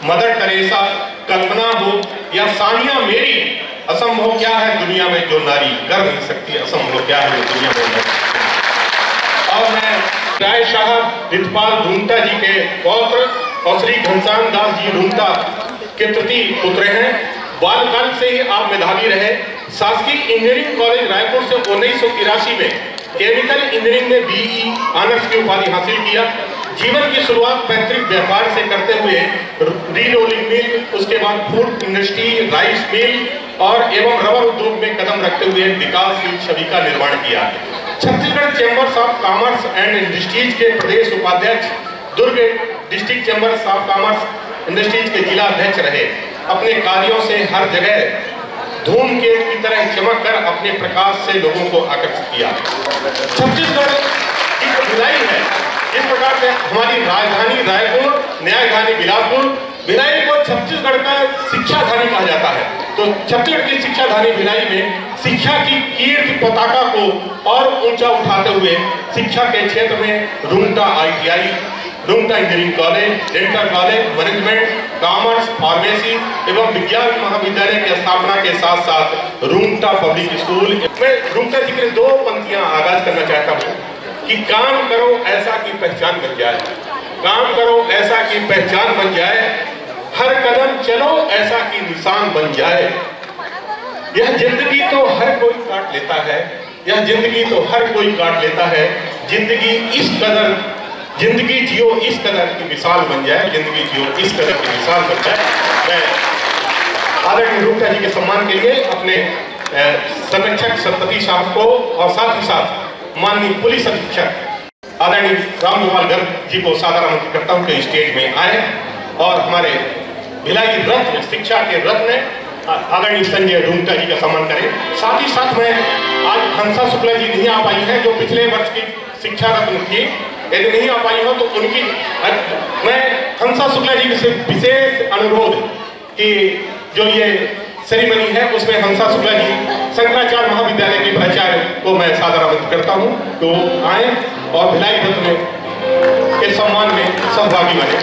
मदर टेरेसा, कल्पना हो या सानिया मेरी, असंभव क्या है दुनिया में जो नारी कर नहीं सकती, असंभव क्या है जो दुनिया में नहीं। और मैं राय साहब रितपाल रूंगटा जी के पौत्र और श्री घनश्याम दास जी रूंगटा के तृतीय पुत्र हैं। बालकाल से ही आप मेधावी रहे। शासकीय इंजीनियरिंग कॉलेज रायपुर से 1983 में केमिकल इंजीनियरिंग में बीई ऑनर्स की उपाधि हासिल किया। जीवन की शुरुआत पैतृक व्यापार से करते हुए रीरोलिंग मिल, उसके बाद फूड इंडस्ट्री, राइस मिल और एवं रबर उद्योग में कदम रखते हुए विकासशील छवि का निर्माण किया। Chhattisgarh chambers of commerce and industries के प्रदेश उपाध्यक्ष, Durg district chambers of commerce industries के जिला अध्यक्ष रहे। अपने कार्यों से हर जगह धूमकेतु की तरह चमक कर अपने प्रकाश से लोगों को आकर्षित किया। छत्तीसगढ़ की भिलाई है, इस प्रकार से हमारी राजधानी रायपुर, न्यायधानी बिलासपुर, भिलाई को छत्तीसगढ़ का शिक्षाधानी कहा जाता है। तो छत्तीसगढ़ की शिक्षाधानी भिलाई में शिक्षा की कीर्ति पताका को और ऊंचा उठाते हुए शिक्षा के क्षेत्र में Rungta ITI, Rungta engineering college, dental college, management, commerce, pharmacy एवं विज्ञान महाविद्यालय की स्थापना के साथ साथ रूंगटा पब्लिक स्कूल। मैं रूंगटा जी के 2 पंक्तियां आगाज करना चाहता हूँ कि काम करो ऐसा की पहचान बन जाए, काम करो ऐसा की पहचान बन जाए, हर कदम चलो ऐसा की निशान बन जाए। यह जिंदगी तो हर कोई काट लेता है, यह जिंदगी तो हर कोई काट लेता है। जिंदगी इस कदर, जिंदगी जियो इस कदर की मिसाल बन जाए, जिंदगी जियो इस कदर की मिसाल बन जाए। मैं आदरणीय रूंगटा जी के सम्मान के लिए अपने संरक्षक सतपति साहब को और साथ ही साथ माननीय पुलिस अधीक्षक आदरणीय रामगोपाल गर्ग जी को सादर आमंत्रित करता हूं कि स्टेज में आए और हमारे भिलाई रत्न, शिक्षा के रत्न आदरणीय संजय रूंगटा जी का सम्मान करें। साथ ही साथ मैं आज हंसा शुक्ला जी नहीं आ पाई है जो पिछले वर्ष की शिक्षा रत्न थी, यदि नहीं आ पाई हो तो उनकी मैं हंसा शुक्ला जी से विशेष अनुरोध कि जो ये सेरेमनी है उसमें हंसा शुक्ला जी शंकराचार्य महाविद्यालय के प्राचार्य को मैं सादर आमंत्रित करता हूं तो आए और भिलाई रत्न के सम्मान में सहभागी बने।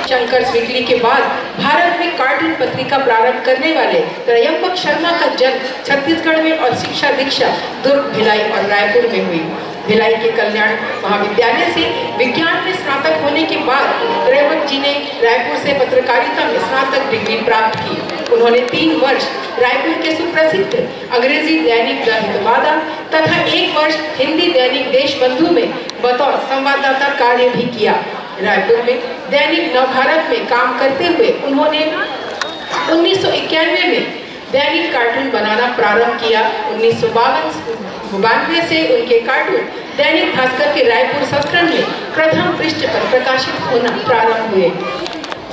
शंकर वीकली के बाद भारत में कार्टून पत्रिका प्रारंभ करने वाले त्रयंबक शर्मा का जन्म छत्तीसगढ़ में और शिक्षा दीक्षा दुर्ग, भिलाई और रायपुर में हुई। भिलाई के कल्याण महाविद्यालय से विज्ञान में स्नातक होने के बाद त्रयंबक जी ने रायपुर से पत्रकारिता में स्नातक डिग्री प्राप्त की। उन्होंने 3 वर्ष रायपुर के सुप्रसिद्ध अंग्रेजी दैनिक द हिंदवादा तथा 1 वर्ष हिंदी दैनिक देशबंधु में बतौर संवाददाता कार्य भी किया। रायपुर में दैनिक नवभारत में काम करते हुए उन्होंने 1991 में दैनिक कार्टून बनाना प्रारंभ किया। 1992 से उनके कार्टून दैनिक भास्कर के रायपुर संस्करण में प्रथम पृष्ठ पर प्रकाशित होना प्रारंभ हुए।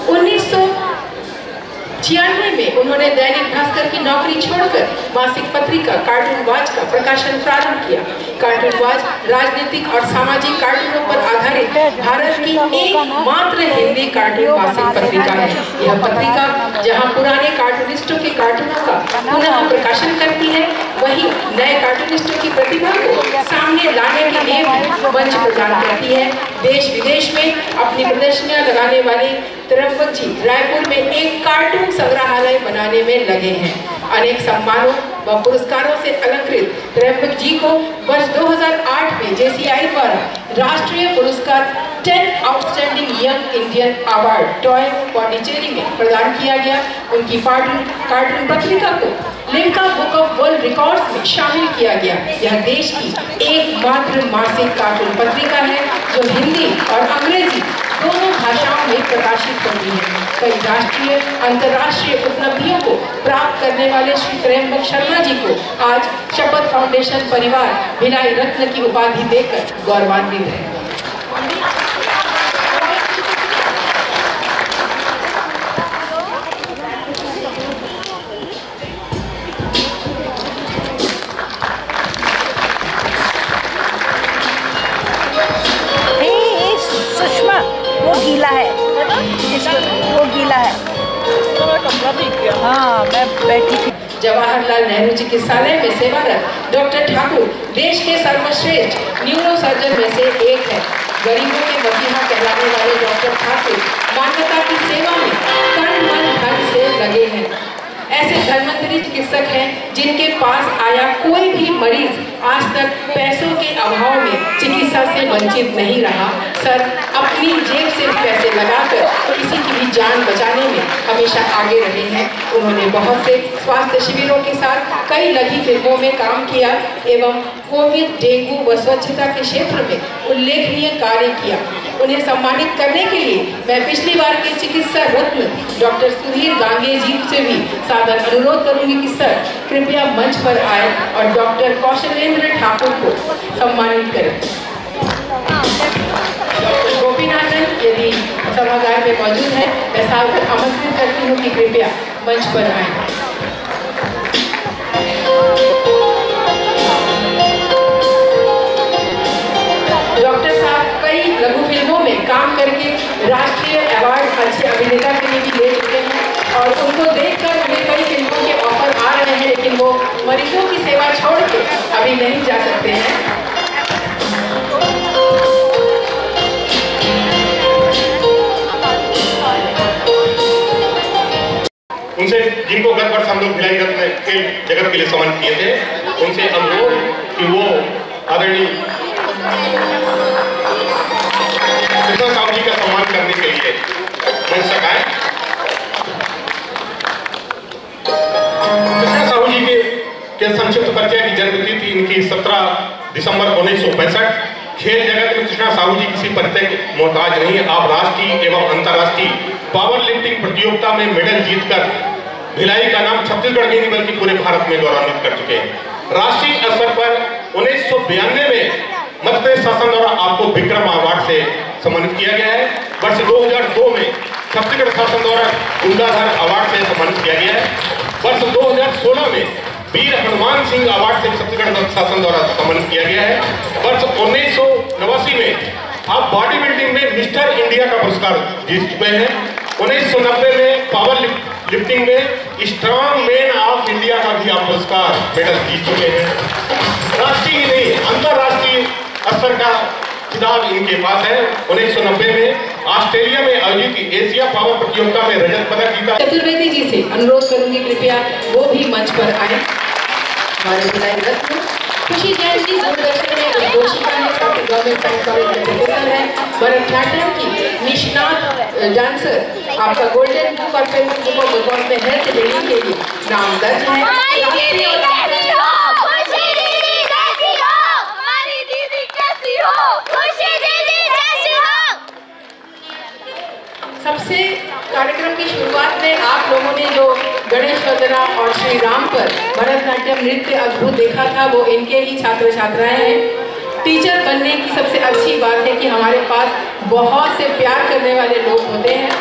1996 में उन्होंने दैनिक भास्कर की नौकरी छोड़कर मासिक पत्रिका कार्टून वाच का प्रकाशन प्रारंभ किया। कार्टून वाच राजनीतिक और सामाजिक कार्टूनों पर आधारित भारत की एकमात्र हिंदी कार्टून मासिक पत्रिका है। यह पत्रिका जहां पुराने कार्टूनिस्टों के कार्टूनों का पुनः प्रकाशन करती है, वहीं नए कार्टूनिस्टों की प्रतिभा को सामने लाने के लिए मंच प्रदान करती है। देश विदेश में अपनी प्रदर्शनियां लगाने वाले त्रयंबक जी रायपुर में एक कार्टून संग्रहालय बनाने में लगे हैं। अनेक सम्मानों व पुरस्कारों से अलंकृत त्रयंबक जी को वर्ष 2008 में JCI द्वारा राष्ट्रीय पुरस्कार 10 outstanding young Indian award toy Pondicherry में प्रदान किया गया। उनकी कार्टून पत्रिका को Limca book of world records में शामिल किया गया। यह देश की एकमात्र मासिक कार्टून पत्रिका है जो हिंदी और अंग्रेजी दोनों भाषाओं में प्रकाशित होती है। कई राष्ट्रीय अंतर्राष्ट्रीय उपलब्धियों को प्राप्त करने वाले श्री त्रयंबक शर्मा जी को आज शपथ फाउंडेशन परिवार भिलाई रत्न की उपाधि देकर गौरवान्वित है। गीला है, वो गीला है। हाँ, मैं बैठी थी। जवाहरलाल नेहरू चिकित्सालय में सेवारत डॉक्टर ठाकुर देश के सर्वश्रेष्ठ न्यूरो सर्जन में से एक है। गरीबों के मसीहा कहलाने वाले डॉक्टर ठाकुर मानवता की सेवा में तन मन धन से लगे हैं। ऐसे धर्मांतरी चिकित्सक हैं जिनके पास आया कोई भी मरीज आज तक पैसों के अभाव में चिकित्सा से वंचित नहीं रहा। सर अपनी जेब से पैसे लगाकर किसी की भी जान बचाने में हमेशा आगे रहे हैं। उन्होंने बहुत से स्वास्थ्य शिविरों के साथ कई लघु फिल्मों में काम किया एवं कोविड, डेंगू व स्वच्छता के क्षेत्र में उल्लेखनीय कार्य किया। उन्हें सम्मानित करने के लिए मैं पिछली बार के चिकित्सा रत्न डॉक्टर सुधीर गांगे जी से भी सादर अनुरोध करूंगी कि सर कृपया मंच पर आए और डॉक्टर कौशलेंद्र ठाकुर को सम्मानित करें। डॉक्टर गोपीनाथन यदि सभागार में मौजूद है, मैं सादर आमंत्रित करती हूँ कि कृपया मंच पर आए। डॉक्टर साहब कई लघु फिल्मों में काम करके राष्ट्रीय अवार्ड अच्छे अभिनेता के लिए भी ले चुके हैं और उनको देखकर उन्हें कई फिल्मों के ऑफर आ रहे हैं, लेकिन वो मरीजों की सेवा छोड़ के अभी नहीं जा सकते हैं। उनसे जिनको गत वर्ष हम लोग भिलाई रत्न के जगत के लिए सम्मानित किए थे, उनसे अनुरोध कि वो आदरणीय कृष्णा साहू जी का सम्मान करने के लिए मंच तक आए। कृष्णा साहू जी के संक्षिप्त परिचय की जन्मतिथि इनकी 17 दिसंबर 1965। खेल जगत में कृष्णा साहू जी किसी परिचय के मोहताज नहीं है। आप राष्ट्रीय एवं अंतर्राष्ट्रीय पावर लिफ्टिंग प्रतियोगिता में मेडल जीतकर भिलाई का नाम छत्तीसगढ़ में नहीं बल्कि पूरे भारत में गौरवान्वित कर चुके हैं। राष्ट्रीय स्तर पर 1992 में मध्य प्रदेश शासन द्वारा आपको विक्रम अवार्ड से सम्मानित किया गया है। वर्ष 2002 में छत्तीसगढ़ शासन द्वारा गुंडाधर अवार्ड से सम्मानित किया गया है। वर्ष 2016 में वीर हनुमान सिंह अवार्ड से छत्तीसगढ़ शासन द्वारा सम्मानित किया गया है। वर्ष 1989 में आप बॉडी बिल्डिंग में मिस्टर इंडिया का पुरस्कार जीत चुके हैं। 1990 में पावर लिफ्टिंग में स्ट्रॉन्ग मैन ऑफ इंडिया का भी आप पुरस्कार मेडल जीत चुके हैं। राष्ट्रीय ही नहीं अंतरराष्ट्रीय स्तर का खिताब इनके पास है। 1990 में ऑस्ट्रेलिया में आयोजित एशिया पावर प्रतियोगिता में रजत पदक जीता। चतुर्वेदी जी से अनुरोध करूंगी कृपया वो भी मंच पर आए। हमारे भिलाई रत्न खुशी जैन जी दूरदर्शन में उद्घोषिका है, गवर्नमेंट साइंस कॉलेज में प्रोफेसर है, भरतनाट्यम की निष्णात डांसर, आपका गोल्डन बुक और फेमस बुक ऑफ रिकॉर्ड में है लेने के लिए नाम दर्ज है। सबसे कार्यक्रम की शुरुआत में आप लोगों ने जो गणेश वंदना और श्री राम पर भरतनाट्यम नृत्य अद्भुत देखा था वो इनके ही छात्र छात्राएं हैं। टीचर बनने की सबसे अच्छी बात है कि हमारे पास बहुत से प्यार करने वाले लोग होते हैं।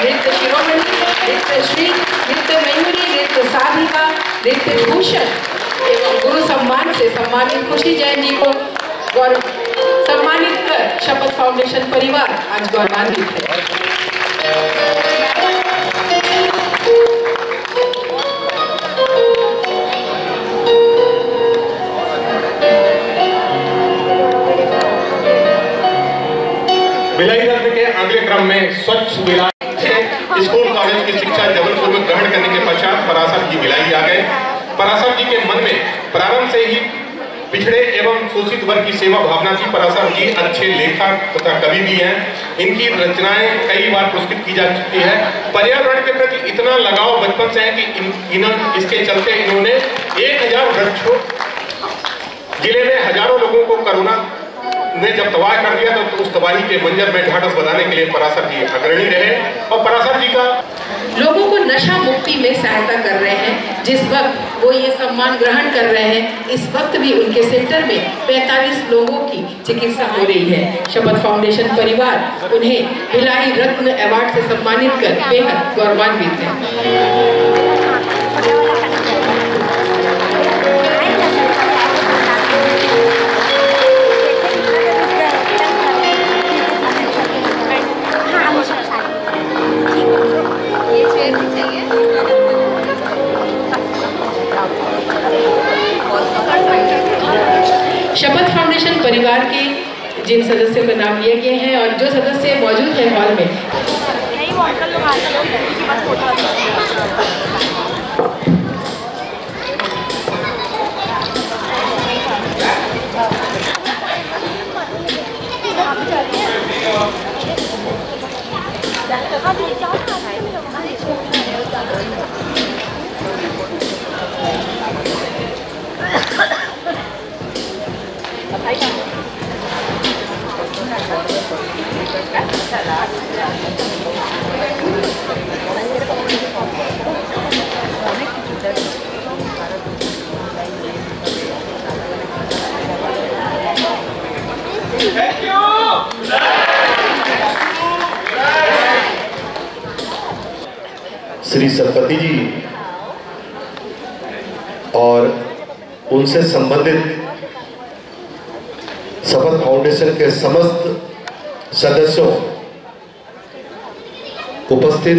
नृत्य शिरोमणि, नृत्य श्री, नृत्य मयूरी, नृत्य साधिका, नृत्य भूषण एवं गुरु सम्मान से सम्मानित खुशी जैन जी को सम्मानित कर शपथ फाउंडेशन परिवार आज गौरवान्वित है। भिलाई रत्न के अगले क्रम में स्वच्छ भिलाई स्कूल कॉलेज की शिक्षा जबलपुर में ग्रहण करने के पश्चात पराशर जी भिलाई आ गए। पराशर जी के मन में प्रारंभ से ही पिछड़े एवं शोषित वर्ग की सेवा भावना थी। पराशर जी अच्छे लेखक तथा कवि भी हैं। इनकी रचनाएं कई बार पुरस्कृत की जा चुकी है। पर्यावरण के प्रति इतना लगाव बचपन से है कि इसके चलते इन्होंने 1000 वृक्षों जिले में हजारों लोगों को कोरोना ने जब तबाह कर दिया तो उस तबाही के मंजर में ढाढ़स बनाने के लिए पराशर जी अग्रणी रहे और पराशर जी का लोगों को नशा मुक्ति में सहायता कर रहे हैं। जिस वक्त वो ये सम्मान ग्रहण कर रहे हैं इस वक्त भी उनके सेंटर में 45 लोगों की चिकित्सा हो रही है। शपथ फाउंडेशन परिवार उन्हें भिलाई रत्न अवार्ड से सम्मानित कर बेहद गौरवान्वित है। शपथ फाउंडेशन परिवार के जिन सदस्यों का नाम लिए गए हैं और जो सदस्य मौजूद हैं हॉल में, श्री सरस्वती जी और उनसे संबंधित शपथ फाउंडेशन के समस्त सदस्यों, उपस्थित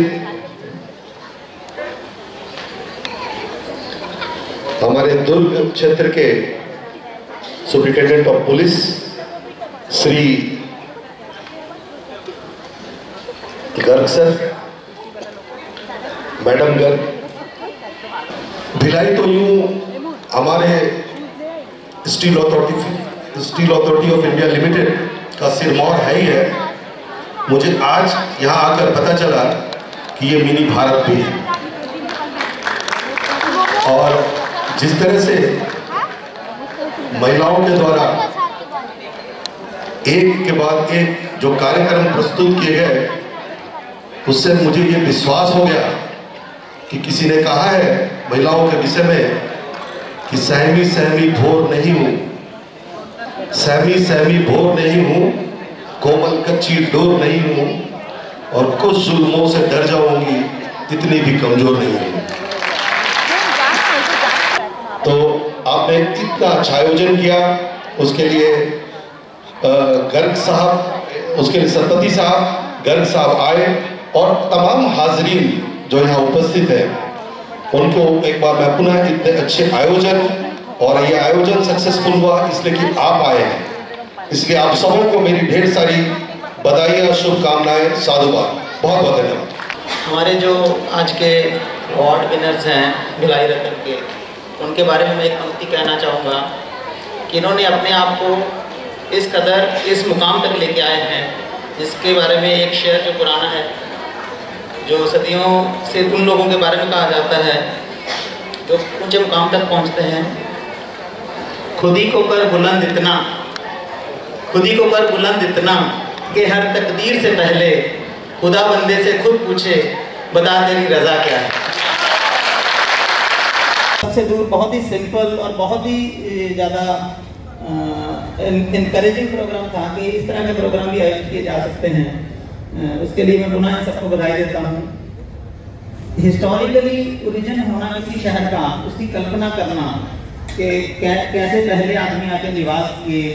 हमारे दुर्ग क्षेत्र के superintendent of police Shri Garg sir, madam Garg, Bhilai तो यूं हमारे steel authority of India limited का सिरमौर है ही है। मुझे आज यहाँ आकर पता चला कि ये मिनी भारत भी है और जिस तरह से महिलाओं के द्वारा एक के बाद एक जो कार्यक्रम प्रस्तुत किए गए उससे मुझे ये विश्वास हो गया कि किसी ने कहा है महिलाओं के विषय में कि सहमी सहमी भोर नहीं हूं, सहमी सहमी भोर नहीं हूं, कोमल कच्ची डोर नहीं हूं, और कुछ जुल्मों से डर जाऊंगी, इतनी भी कमजोर नहीं होंगी। तो आपने इतना अच्छा आयोजन किया, उसके लिए गर्ग साहब, उसके लिए सरपति साहब, गर्ग साहब आए और तमाम हाजरीन जो यहाँ उपस्थित है उनको एक बार मैं पुनः इतने अच्छे आयोजन, और ये आयोजन सक्सेसफुल हुआ इसलिए कि आप आए हैं, इसलिए आप सबों को मेरी ढेर सारी बधाई, शुभकामनाएं, साधुवाद, बहुत बहुत धन्यवाद। हमारे जो आज के अवार्ड विनर्स हैं भिलाई रतन के, उनके बारे में मैं एक पंक्ति कहना चाहूँगा कि इन्होंने अपने आप को इस कदर इस मुकाम तक लेके आए हैं, जिसके बारे में एक शेर जो पुराना है, जो सदियों से उन लोगों के बारे में कहा जाता है जो ऊंचे मुकाम तक पहुंचते हैं। खुद ही को कर बुलंद इतना, खुद ही को कर बुलंद इतना कि हर तकदीर से पहले खुदा बंदे से खुद पूछे बता तेरी रजा क्या है। सबसे दूर बहुत ही सिंपल और बहुत ही ज़्यादा इनकरेजिंग प्रोग्राम था कि इस तरह के प्रोग्राम भी आयोजित किए जा सकते हैं। उसके लिए मैं पुनः सबको बधाई देता हूँ। हिस्टोरिकली ओरिजिन होना किसी शहर का, उसकी कल्पना करना कि कैसे पहले आदमी आके निवास किए।